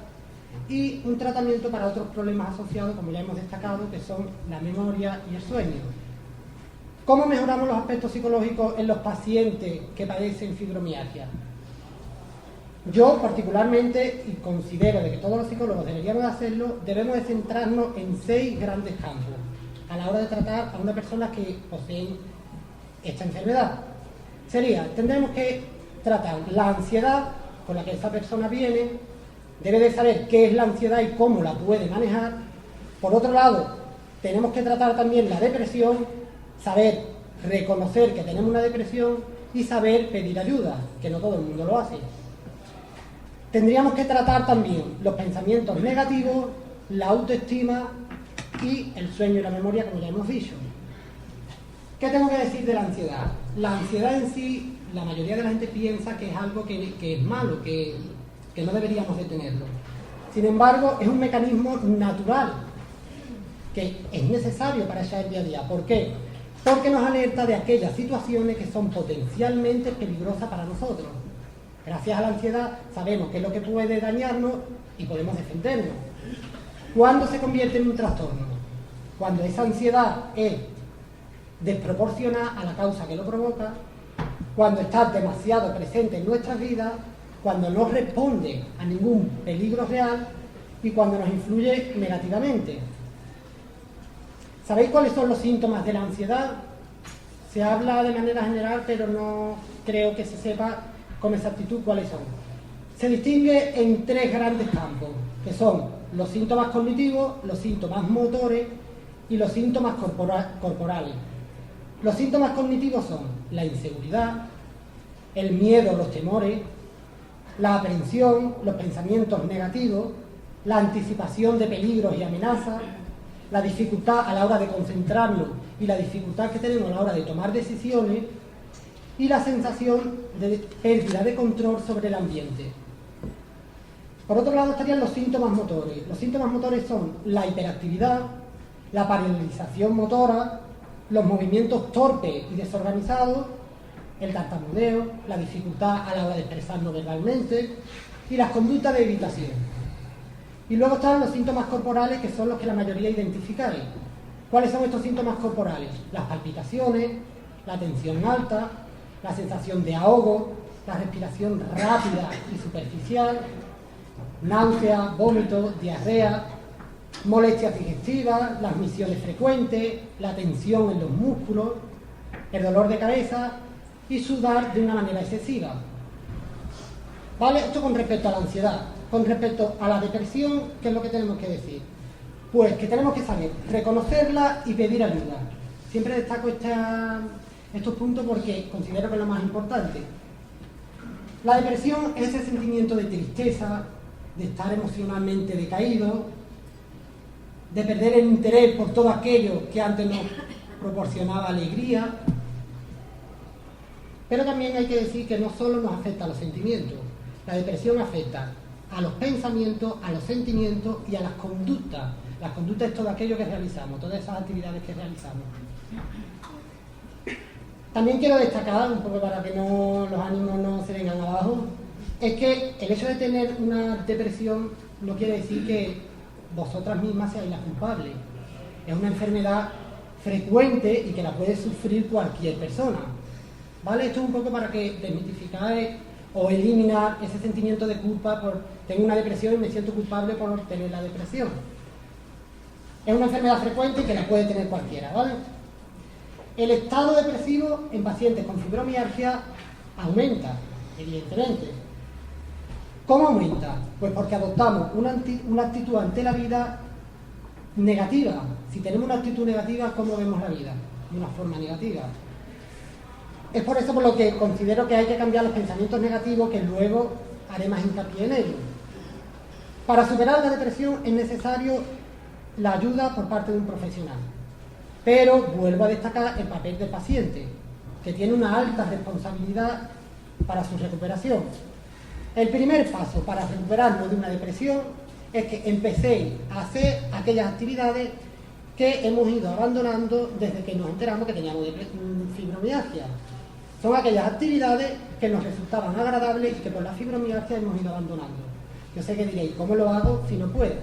y un tratamiento para otros problemas asociados, como ya hemos destacado, que son la memoria y el sueño. ¿Cómo mejoramos los aspectos psicológicos en los pacientes que padecen fibromialgia? Yo particularmente, y considero de que todos los psicólogos deberíamos hacerlo, debemos de centrarnos en 6 grandes campos a la hora de tratar a una persona que posee esta enfermedad. Tendremos que tratar la ansiedad con la que esa persona viene, debe de saber qué es la ansiedad y cómo la puede manejar. Por otro lado, tenemos que tratar también la depresión, saber reconocer que tenemos una depresión y saber pedir ayuda, que no todo el mundo lo hace. Tendríamos que tratar también los pensamientos negativos, la autoestima y el sueño y la memoria, como ya hemos dicho. ¿Qué tengo que decir de la ansiedad? La ansiedad en sí, la mayoría de la gente piensa que es algo que es malo, que no deberíamos de tenerlo. Sin embargo, es un mecanismo natural que es necesario para echar el día a día. ¿Por qué? Porque nos alerta de aquellas situaciones que son potencialmente peligrosas para nosotros. Gracias a la ansiedad sabemos qué es lo que puede dañarnos y podemos defendernos. ¿Cuándo se convierte en un trastorno? Cuando esa ansiedad es desproporcionada a la causa que lo provoca, cuando está demasiado presente en nuestras vidas, cuando no responde a ningún peligro real y cuando nos influye negativamente. ¿Sabéis cuáles son los síntomas de la ansiedad? Se habla de manera general, pero no creo que se sepa con exactitud cuáles son. Se distingue en 3 grandes campos, que son los síntomas cognitivos, los síntomas motores y los síntomas corporales. Los síntomas cognitivos son la inseguridad, el miedo, los temores, la aprensión, los pensamientos negativos, la anticipación de peligros y amenazas, la dificultad a la hora de concentrarnos y la dificultad que tenemos a la hora de tomar decisiones y la sensación de pérdida de control sobre el ambiente. Por otro lado estarían los síntomas motores. Los síntomas motores son la hiperactividad, la paralización motora, los movimientos torpes y desorganizados, el tartamudeo, la dificultad a la hora de expresarnos verbalmente y las conductas de evitación. Y luego están los síntomas corporales, que son los que la mayoría identificáis. ¿Cuáles son estos síntomas corporales? Las palpitaciones, la tensión alta, la sensación de ahogo, la respiración rápida y superficial, náusea, vómito, diarrea, molestias digestivas, las misiones frecuentes, la tensión en los músculos, el dolor de cabeza y sudar de una manera excesiva. ¿Vale? Esto con respecto a la ansiedad. Con respecto a la depresión, ¿qué es lo que tenemos que decir? Pues que tenemos que saber reconocerla y pedir ayuda. Siempre destaco estos puntos porque considero que es lo más importante. La depresión es ese sentimiento de tristeza, de estar emocionalmente decaído, de perder el interés por todo aquello que antes nos proporcionaba alegría. Pero también hay que decir que no solo nos afecta a los sentimientos. La depresión afecta a los pensamientos, a los sentimientos y a las conductas. Las conductas es todo aquello que realizamos, todas esas actividades que realizamos. También quiero destacar, un poco para que los ánimos no se vengan abajo, es que el hecho de tener una depresión no quiere decir que vosotras mismas seáis las culpables. Es una enfermedad frecuente y que la puede sufrir cualquier persona. ¿Vale? Esto es un poco para que desmitificáis o eliminar ese sentimiento de culpa por tengo una depresión y me siento culpable por tener la depresión. Es una enfermedad frecuente y que la puede tener cualquiera, ¿vale? El estado depresivo en pacientes con fibromialgia aumenta, evidentemente. ¿Cómo aumenta? Pues porque adoptamos una actitud ante la vida negativa. Si tenemos una actitud negativa, ¿cómo vemos la vida? De una forma negativa. Es por eso por lo que considero que hay que cambiar los pensamientos negativos, que luego haré más hincapié en ello. Para superar la depresión es necesario la ayuda por parte de un profesional. Pero vuelvo a destacar el papel del paciente, que tiene una alta responsabilidad para su recuperación. El primer paso para recuperarnos de una depresión es que empecéis a hacer aquellas actividades que hemos ido abandonando desde que nos enteramos que teníamos fibromialgia. Son aquellas actividades que nos resultaban agradables y que por la fibromialgia hemos ido abandonando. Yo sé que diréis, ¿cómo lo hago si no puedo?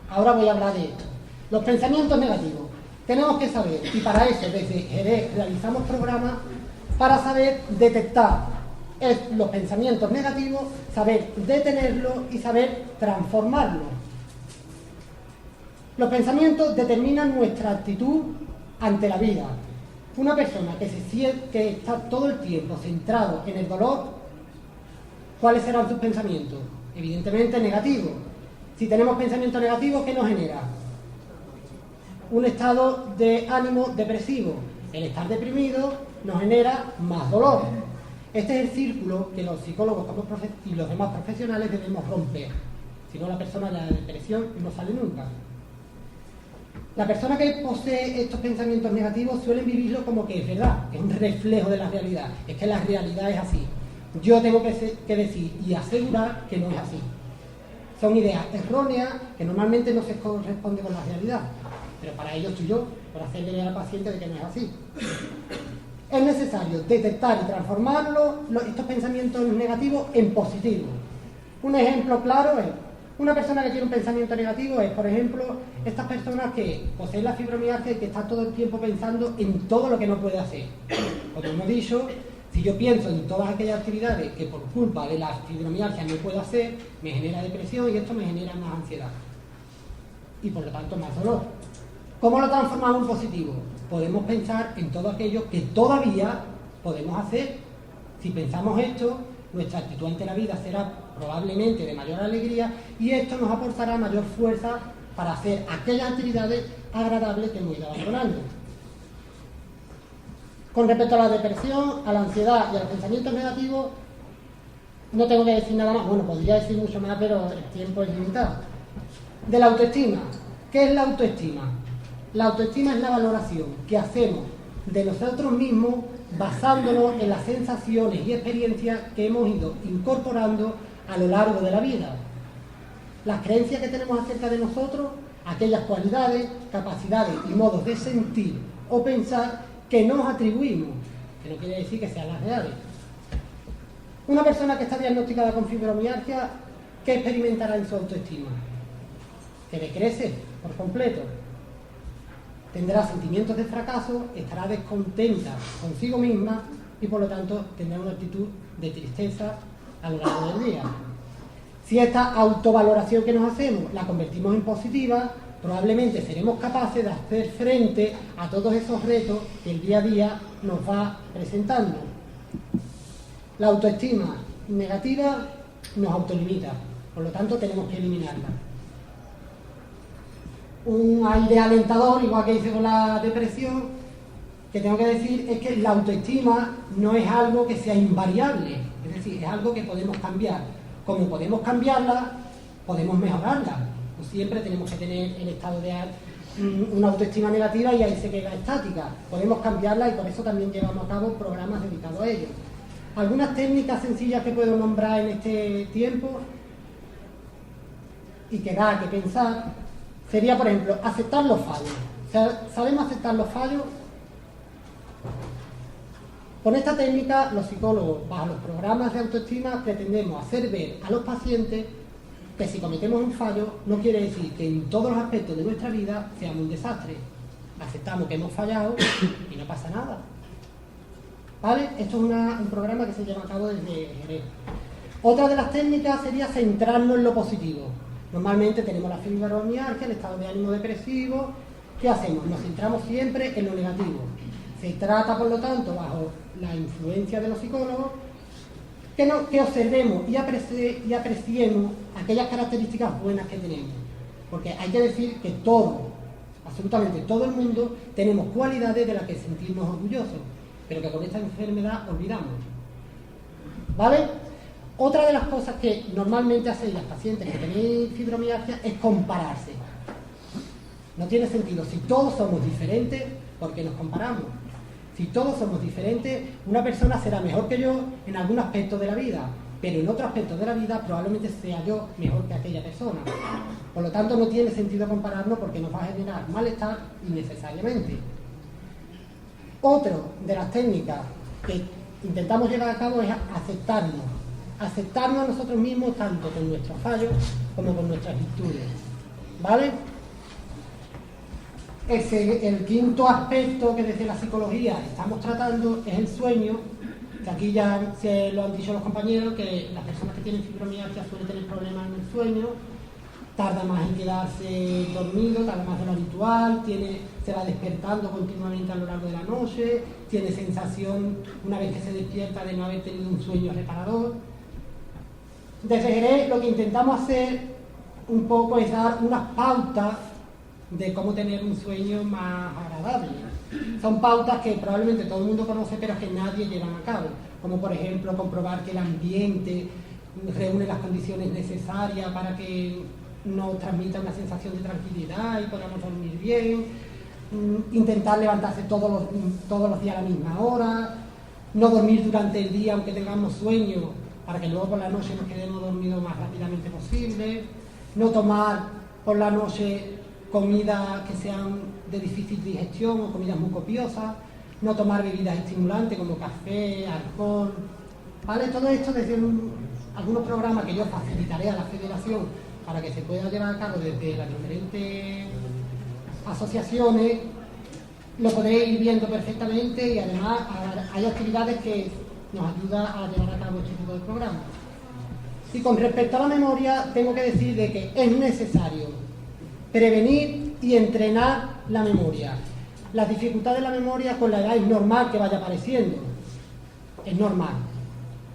Ahora voy a hablar de esto. Los pensamientos negativos. Tenemos que saber, y para eso desde Jerez realizamos programas para saber detectar los pensamientos negativos, saber detenerlos y saber transformarlos. Los pensamientos determinan nuestra actitud ante la vida. Una persona que está todo el tiempo centrado en el dolor, ¿cuáles serán sus pensamientos? Evidentemente negativos. Si tenemos pensamientos negativos, ¿qué nos genera? Un estado de ánimo depresivo. El estar deprimido nos genera más dolor. Este es el círculo que los psicólogos y los demás profesionales debemos romper. Si no, la persona de la depresión no sale nunca. La persona que posee estos pensamientos negativos suelen vivirlo como que es verdad, es un reflejo de la realidad. Es que la realidad es así. Yo tengo que decir y asegurar que no es así. Son ideas erróneas que normalmente no se corresponden con la realidad. Pero para ello estoy yo, por hacerle ver al paciente de que no es así. Es necesario detectar y transformar estos pensamientos negativos en positivos. Un ejemplo claro es, una persona que tiene un pensamiento negativo es, por ejemplo, estas personas que poseen la fibromialgia y que están todo el tiempo pensando en todo lo que no puede hacer. Como hemos dicho, si yo pienso en todas aquellas actividades que por culpa de la fibromialgia no puedo hacer, me genera depresión y esto me genera más ansiedad. Y por lo tanto más dolor. ¿Cómo lo transformamos en positivo? Podemos pensar en todo aquello que todavía podemos hacer. Si pensamos esto, nuestra actitud ante la vida será probablemente de mayor alegría y esto nos aportará mayor fuerza para hacer aquellas actividades agradables que hemos ido abandonando. Con respecto a la depresión, a la ansiedad y a los pensamientos negativos, no tengo que decir nada más. Bueno, podría decir mucho más, pero el tiempo es limitado. De la autoestima. ¿Qué es la autoestima? La autoestima es la valoración que hacemos de nosotros mismos basándonos en las sensaciones y experiencias que hemos ido incorporando a lo largo de la vida. Las creencias que tenemos acerca de nosotros, aquellas cualidades, capacidades y modos de sentir o pensar que nos atribuimos, que no quiere decir que sean las reales. Una persona que está diagnosticada con fibromialgia, ¿qué experimentará en su autoestima? Que decrece por completo. Tendrá sentimientos de fracaso, estará descontenta consigo misma y por lo tanto tendrá una actitud de tristeza a lo largo del día. Si esta autovaloración que nos hacemos la convertimos en positiva, probablemente seremos capaces de hacer frente a todos esos retos que el día a día nos va presentando. La autoestima negativa nos autolimita, por lo tanto tenemos que eliminarla. Un aire alentador, igual que hice con la depresión, que tengo que decir es que la autoestima no es algo que sea invariable, es decir, es algo que podemos cambiar. Como podemos cambiarla, podemos mejorarla. No siempre tenemos que tener el estado de una autoestima negativa y ahí se queda estática. Podemos cambiarla y por eso también llevamos a cabo programas dedicados a ello. Algunas técnicas sencillas que puedo nombrar en este tiempo y que da que pensar sería, por ejemplo, aceptar los fallos. ¿Sabemos aceptar los fallos? Con esta técnica, los psicólogos, bajo los programas de autoestima, pretendemos hacer ver a los pacientes que si cometemos un fallo, no quiere decir que en todos los aspectos de nuestra vida seamos un desastre. Aceptamos que hemos fallado y no pasa nada. ¿Vale? Esto es un programa que se lleva a cabo desde Jerez. Otra de las técnicas sería centrarnos en lo positivo. Normalmente tenemos la fibromialgia, el estado de ánimo depresivo. ¿Qué hacemos? Nos centramos siempre en lo negativo. Se trata, por lo tanto, bajo la influencia de los psicólogos, que observemos y apreciemos aquellas características buenas que tenemos. Porque hay que decir que absolutamente todo el mundo, tenemos cualidades de las que sentirnos orgullosos, pero que con esta enfermedad olvidamos. ¿Vale? Otra de las cosas que normalmente hacéis las pacientes que tenéis fibromialgia es compararse. No tiene sentido. Si todos somos diferentes, ¿por qué nos comparamos? Si todos somos diferentes, una persona será mejor que yo en algún aspecto de la vida, pero en otros aspectos de la vida probablemente sea yo mejor que aquella persona. Por lo tanto, no tiene sentido compararnos porque nos va a generar malestar innecesariamente. Otro de las técnicas que intentamos llevar a cabo es aceptarnos a nosotros mismos tanto con nuestros fallos como con nuestras virtudes, ¿vale? El quinto aspecto que desde la psicología estamos tratando es el sueño, que aquí ya se lo han dicho los compañeros, que las personas que tienen fibromialgia suelen tener problemas en el sueño, tarda más en quedarse dormido, tarda más de lo habitual, se va despertando continuamente a lo largo de la noche, tiene sensación, una vez que se despierta, de no haber tenido un sueño reparador. Desde Jerez lo que intentamos hacer un poco es dar unas pautas de cómo tener un sueño más agradable. Son pautas que probablemente todo el mundo conoce, pero que nadie lleva a cabo, como por ejemplo comprobar que el ambiente reúne las condiciones necesarias para que nos transmita una sensación de tranquilidad y podamos dormir bien, intentar levantarse todos los días a la misma hora, no dormir durante el día aunque tengamos sueño, para que luego por la noche nos quedemos dormidos lo más rápidamente posible, no tomar por la noche comidas que sean de difícil digestión o comidas muy copiosas, no tomar bebidas estimulantes como café, alcohol, ¿vale? Todo esto desde algunos programas que yo facilitaré a la federación para que se pueda llevar a cabo desde las diferentes asociaciones, lo podréis ir viendo perfectamente y además hay actividades que nos ayudan a llevar a cabo este tipo de programas. Y con respecto a la memoria, tengo que decir de que es necesario prevenir y entrenar la memoria. Las dificultades de la memoria con la edad es normal que vaya apareciendo, es normal.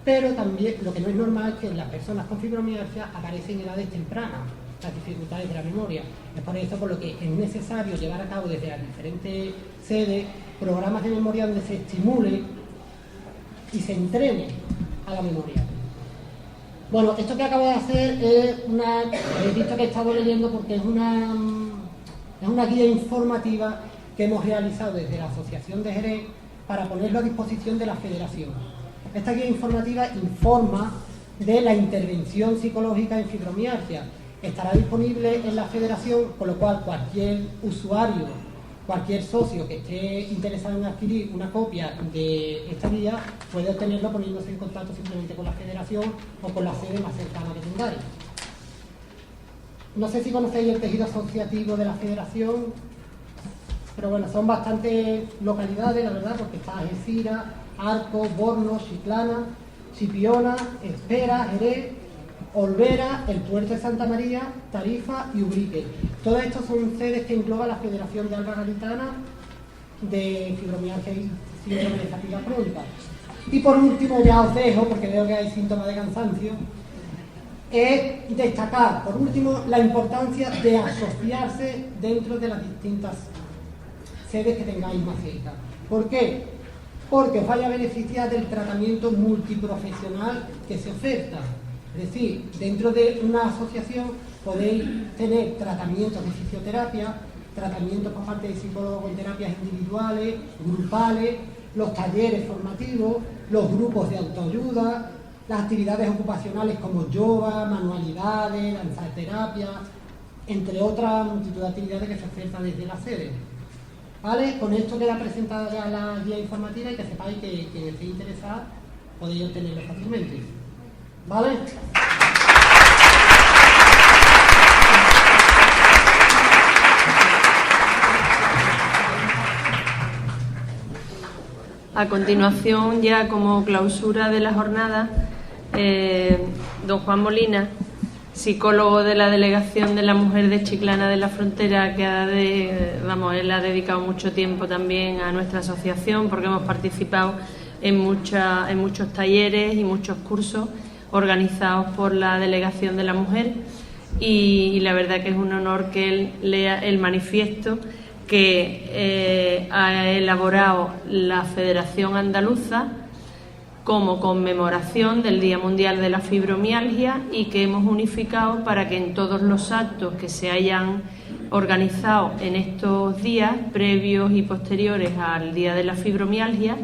Pero también lo que no es normal es que en las personas con fibromialgia aparecen en edades tempranas las dificultades de la memoria. Es por eso por lo que es necesario llevar a cabo desde las diferentes sedes programas de memoria donde se estimule y se entrene a la memoria. Bueno, esto que acabo de hacer es he visto que he estado leyendo porque es una guía informativa que hemos realizado desde la Asociación de Jerez para ponerlo a disposición de la Federación. Esta guía informativa informa de la intervención psicológica en fibromialgia. Estará disponible en la Federación, con lo cual cualquier usuario, cualquier socio que esté interesado en adquirir una copia de esta guía puede obtenerlo poniéndose en contacto simplemente con la Federación o con la sede más cercana que tengáis. No sé si conocéis el tejido asociativo de la Federación, pero bueno, son bastantes localidades, la verdad, porque está Algeciras, Arco, Borno, Chiclana, Chipiona, Espera, Jerez, Olvera, el Puerto de Santa María, Tarifa y Ubrique. Todas estas son sedes que engloba la Federación de Alba Gaditana de Fibromialgia y Síndrome de Fatiga Crónica. Y por último, ya os dejo, porque veo que hay síntomas de cansancio, es destacar, por último, la importancia de asociarse dentro de las distintas sedes que tengáis más cerca. ¿Por qué? Porque os vaya a beneficiar del tratamiento multiprofesional que se oferta. Es decir, dentro de una asociación podéis tener tratamientos de fisioterapia, tratamientos por parte de psicólogos con terapias individuales, grupales, los talleres formativos, los grupos de autoayuda, las actividades ocupacionales como yoga, manualidades, danzaterapia, entre otras multitud de actividades que se ofertan desde la sede. ¿Vale? Con esto queda presentada ya la guía informativa y que sepáis que quien esté interesado podéis obtenerlo fácilmente. ¿Vale? A continuación, ya como clausura de la jornada, don Juan Molina, psicólogo de la Delegación de la Mujer de Chiclana de la Frontera, que él ha dedicado mucho tiempo también a nuestra asociación porque hemos participado en muchos talleres y muchos cursos organizados por la Delegación de la Mujer y la verdad que es un honor que él lea el manifiesto que ha elaborado la Federación Andaluza como conmemoración del Día Mundial de la Fibromialgia y que hemos unificado para que en todos los actos que se hayan organizado en estos días previos y posteriores al Día de la Fibromialgia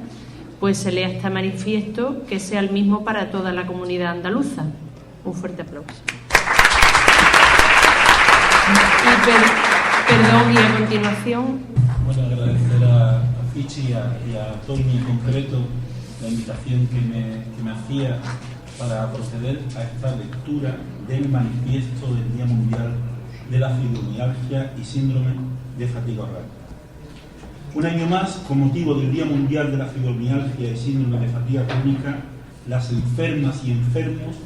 pues se lea este manifiesto, que sea el mismo para toda la comunidad andaluza. Un fuerte aplauso. Perdón, y a continuación... Bueno, agradecer a Fichi y a Toñi en concreto la invitación que me hacía para proceder a esta lectura del manifiesto del Día Mundial de la Fibromialgia y Síndrome de Fatiga Orgánica. Un año más, con motivo del Día Mundial de la Fibromialgia y Síndrome de Fatiga Crónica, las enfermas y enfermos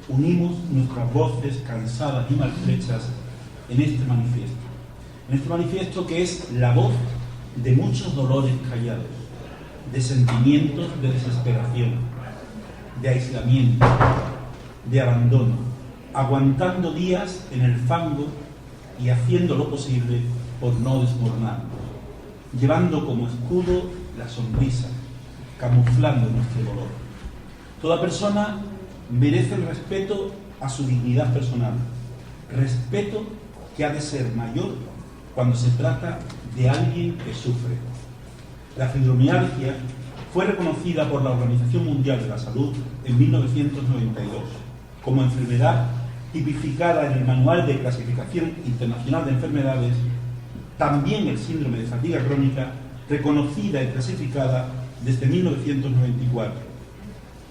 unimos nuestras voces cansadas y maltrechas en este manifiesto. En este manifiesto que es la voz de muchos dolores callados, de sentimientos de desesperación, de aislamiento, de abandono, aguantando días en el fango y haciendo lo posible por no desmoronarnos, llevando como escudo la sonrisa, camuflando nuestro dolor. Toda persona merece el respeto a su dignidad personal, respeto que ha de ser mayor cuando se trata de alguien que sufre. La fibromialgia fue reconocida por la Organización Mundial de la Salud en 1992 como enfermedad tipificada en el Manual de Clasificación Internacional de Enfermedades, también el síndrome de fatiga crónica, reconocida y clasificada desde 1994.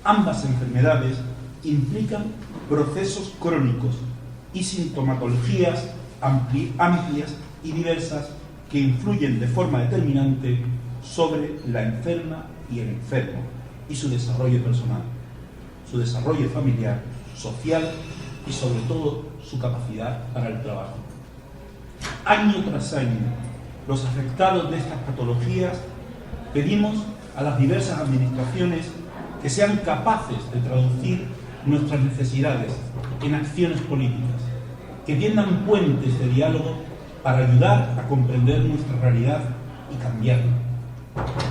Ambas enfermedades implican procesos crónicos y sintomatologías amplias y diversas que influyen de forma determinante sobre la enferma y el enfermo y su desarrollo personal, su desarrollo familiar, social y sobre todo su capacidad para el trabajo. Año tras año, los afectados de estas patologías pedimos a las diversas administraciones que sean capaces de traducir nuestras necesidades en acciones políticas, que tiendan puentes de diálogo para ayudar a comprender nuestra realidad y cambiarla.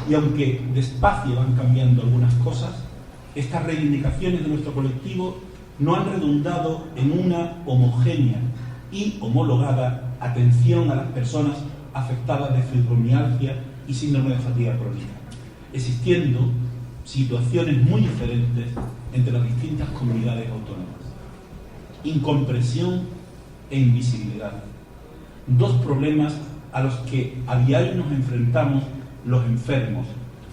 Y aunque despacio van cambiando algunas cosas, estas reivindicaciones de nuestro colectivo no han redundado en una homogénea y homologada atención a las personas afectadas de fibromialgia y síndrome de fatiga crónica, existiendo situaciones muy diferentes entre las distintas comunidades autónomas. Incomprensión e invisibilidad. Dos problemas a los que a diario nos enfrentamos los enfermos,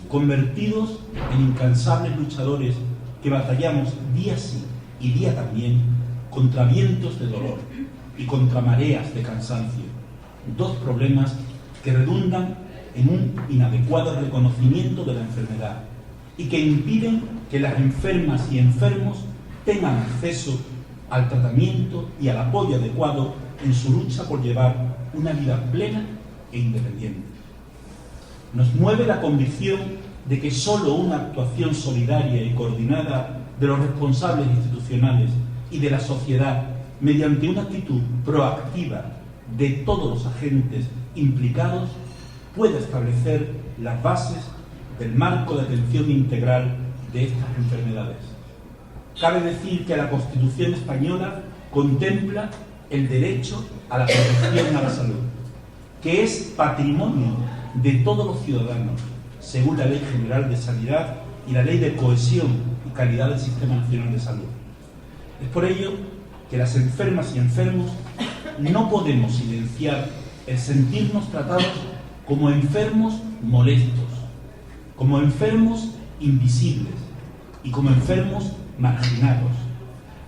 convertidos en incansables luchadores que batallamos día sí y día también contra vientos de dolor y contra mareas de cansancio. Dos problemas que redundan en un inadecuado reconocimiento de la enfermedad y que impiden que las enfermas y enfermos tengan acceso al tratamiento y al apoyo adecuado en su lucha por llevar una vida plena e independiente. Nos mueve la convicción de que solo una actuación solidaria y coordinada de los responsables institucionales y de la sociedad, mediante una actitud proactiva de todos los agentes implicados, puede establecer las bases del marco de atención integral de estas enfermedades. Cabe decir que la Constitución española contempla el derecho a la protección a la salud, que es patrimonio de todos los ciudadanos, según la Ley General de Sanidad y la Ley de Cohesión y Calidad del Sistema Nacional de Salud. Es por ello que las enfermas y enfermos no podemos silenciar el sentirnos tratados como enfermos molestos, como enfermos invisibles y como enfermos marginados.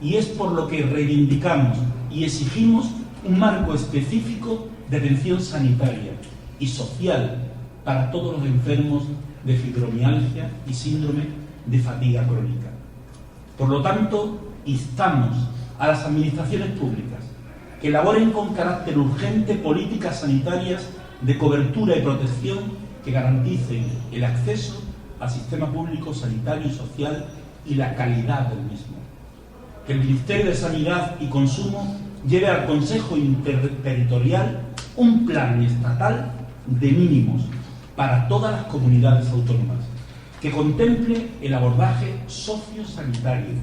Y es por lo que reivindicamos y exigimos un marco específico de atención sanitaria y social para todos los enfermos de fibromialgia y síndrome de fatiga crónica. Por lo tanto, instamos a las administraciones públicas que elaboren con carácter urgente políticas sanitarias de cobertura y protección que garanticen el acceso al sistema público sanitario y social y la calidad del mismo. Que el Ministerio de Sanidad y Consumo lleve al Consejo Interterritorial un plan estatal de mínimos para todas las comunidades autónomas, que contemple el abordaje sociosanitario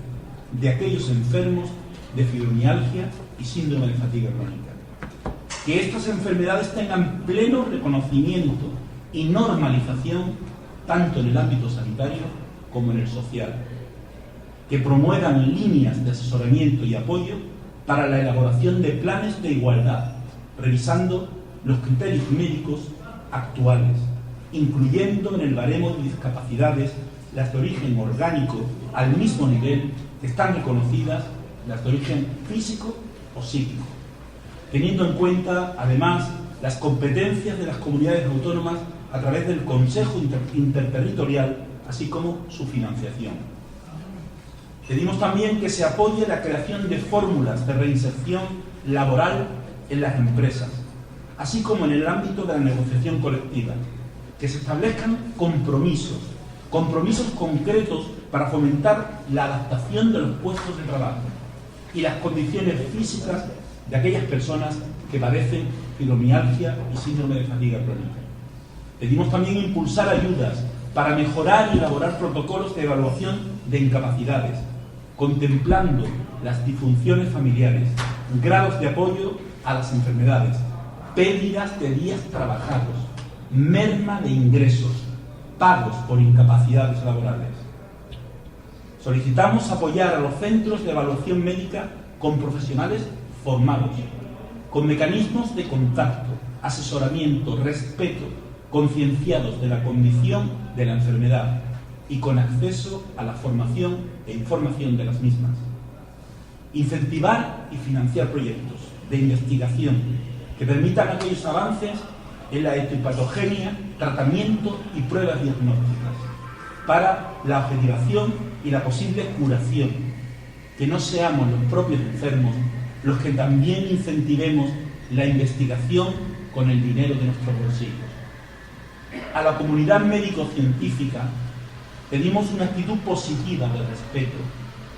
de aquellos enfermos de fibromialgia y síndrome de fatiga crónica. Que estas enfermedades tengan pleno reconocimiento y normalización tanto en el ámbito sanitario como en el social, que promuevan líneas de asesoramiento y apoyo para la elaboración de planes de igualdad, revisando los criterios médicos actuales, incluyendo en el baremo de discapacidades las de origen orgánico al mismo nivel que están reconocidas las de origen físico o psíquico, teniendo en cuenta, además, las competencias de las comunidades autónomas a través del Consejo Interterritorial, así como su financiación. Pedimos también que se apoye la creación de fórmulas de reinserción laboral en las empresas, así como en el ámbito de la negociación colectiva, que se establezcan compromisos concretos para fomentar la adaptación de los puestos de trabajo y las condiciones físicas de aquellas personas que padecen fibromialgia y síndrome de fatiga crónica. Pedimos también impulsar ayudas para mejorar y elaborar protocolos de evaluación de incapacidades, contemplando las disfunciones familiares, grados de apoyo a las enfermedades, pérdidas de días trabajados, merma de ingresos, pagos por incapacidades laborales. Solicitamos apoyar a los centros de evaluación médica con profesionales formados, con mecanismos de contacto, asesoramiento, respeto, concienciados de la condición de la enfermedad y con acceso a la formación e información de las mismas. Incentivar y financiar proyectos de investigación que permitan aquellos avances en la etiopatogenia, tratamiento y pruebas diagnósticas para la objetivación y la posible curación, que no seamos los propios enfermos los que también incentivemos la investigación con el dinero de nuestros bolsillos. A la comunidad médico-científica pedimos una actitud positiva de respeto,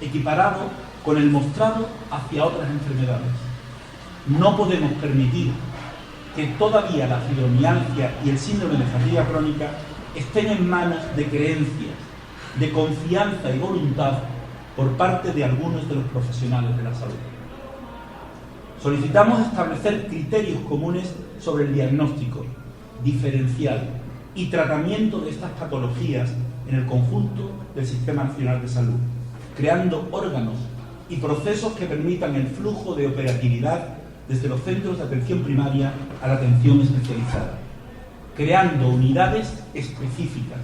equiparado con el mostrado hacia otras enfermedades. No podemos permitir que todavía la fibromialgia y el síndrome de fatiga crónica estén en manos de creencias, de confianza y voluntad por parte de algunos de los profesionales de la salud. Solicitamos establecer criterios comunes sobre el diagnóstico diferencial y tratamiento de estas patologías en el conjunto del Sistema Nacional de Salud, creando órganos y procesos que permitan el flujo de operatividad desde los centros de atención primaria a la atención especializada, creando unidades específicas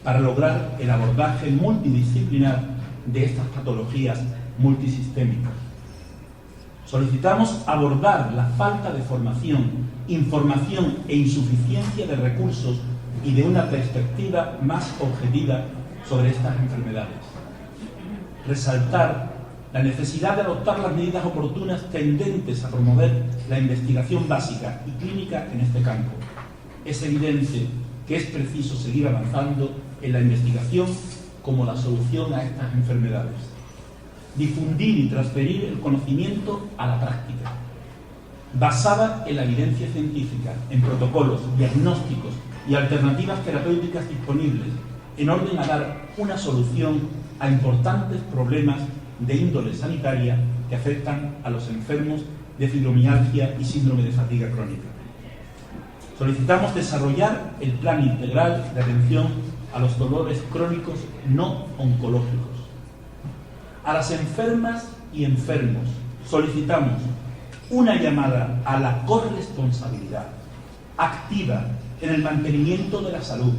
para lograr el abordaje multidisciplinar de estas patologías multisistémicas. Solicitamos abordar la falta de formación, información e insuficiencia de recursos y de una perspectiva más objetiva sobre estas enfermedades. Resaltar la necesidad de adoptar las medidas oportunas tendentes a promover la investigación básica y clínica en este campo. Es evidente que es preciso seguir avanzando en la investigación como la solución a estas enfermedades. Difundir y transferir el conocimiento a la práctica, basada en la evidencia científica, en protocolos, diagnósticos y alternativas terapéuticas disponibles, en orden a dar una solución a importantes problemas de índole sanitaria que afectan a los enfermos de fibromialgia y síndrome de fatiga crónica. Solicitamos desarrollar el plan integral de atención a los dolores crónicos no oncológicos. A las enfermas y enfermos solicitamos una llamada a la corresponsabilidad activa en el mantenimiento de la salud,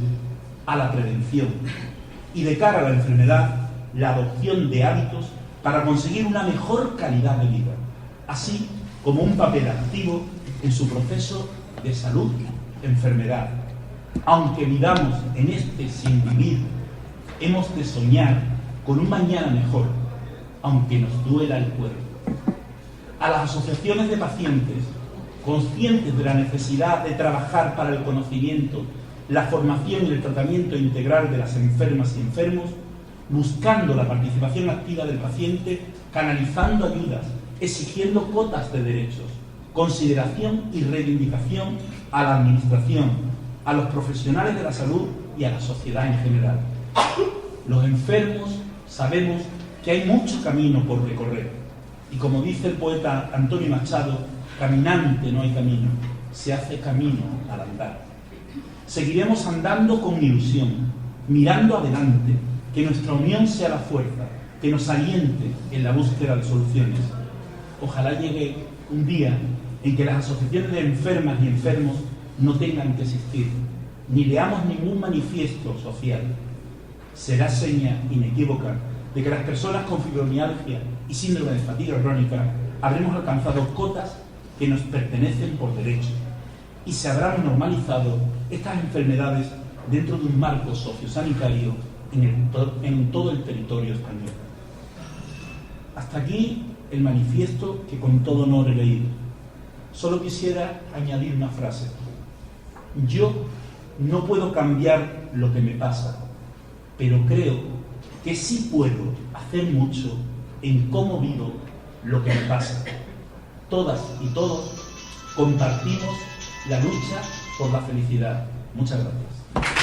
a la prevención y, de cara a la enfermedad, la adopción de hábitos para conseguir una mejor calidad de vida, así como un papel activo en su proceso de salud-enfermedad. Aunque vivamos en este sin vivir, hemos de soñar con un mañana mejor, aunque nos duela el cuerpo. A las asociaciones de pacientes, conscientes de la necesidad de trabajar para el conocimiento, la formación y el tratamiento integral de las enfermas y enfermos, buscando la participación activa del paciente, canalizando ayudas, exigiendo cuotas de derechos, consideración y reivindicación a la administración, a los profesionales de la salud y a la sociedad en general. Los enfermos sabemos que hay mucho camino por recorrer y, como dice el poeta Antonio Machado, caminante no hay camino, se hace camino al andar. Seguiremos andando con ilusión, mirando adelante, que nuestra unión sea la fuerza, que nos aliente en la búsqueda de soluciones. Ojalá llegue un día en que las asociaciones de enfermas y enfermos no tengan que existir, ni leamos ningún manifiesto social. Será seña inequívoca de que las personas con fibromialgia y síndrome de fatiga crónica habremos alcanzado cotas que nos pertenecen por derecho y se habrán normalizado estas enfermedades dentro de un marco sociosanitario en todo el territorio español. Hasta aquí el manifiesto que con todo honor he leído. Solo quisiera añadir una frase. Yo no puedo cambiar lo que me pasa, pero creo que sí puedo hacer mucho en cómo vivo lo que me pasa. Todas y todos compartimos la lucha por la felicidad. Muchas gracias.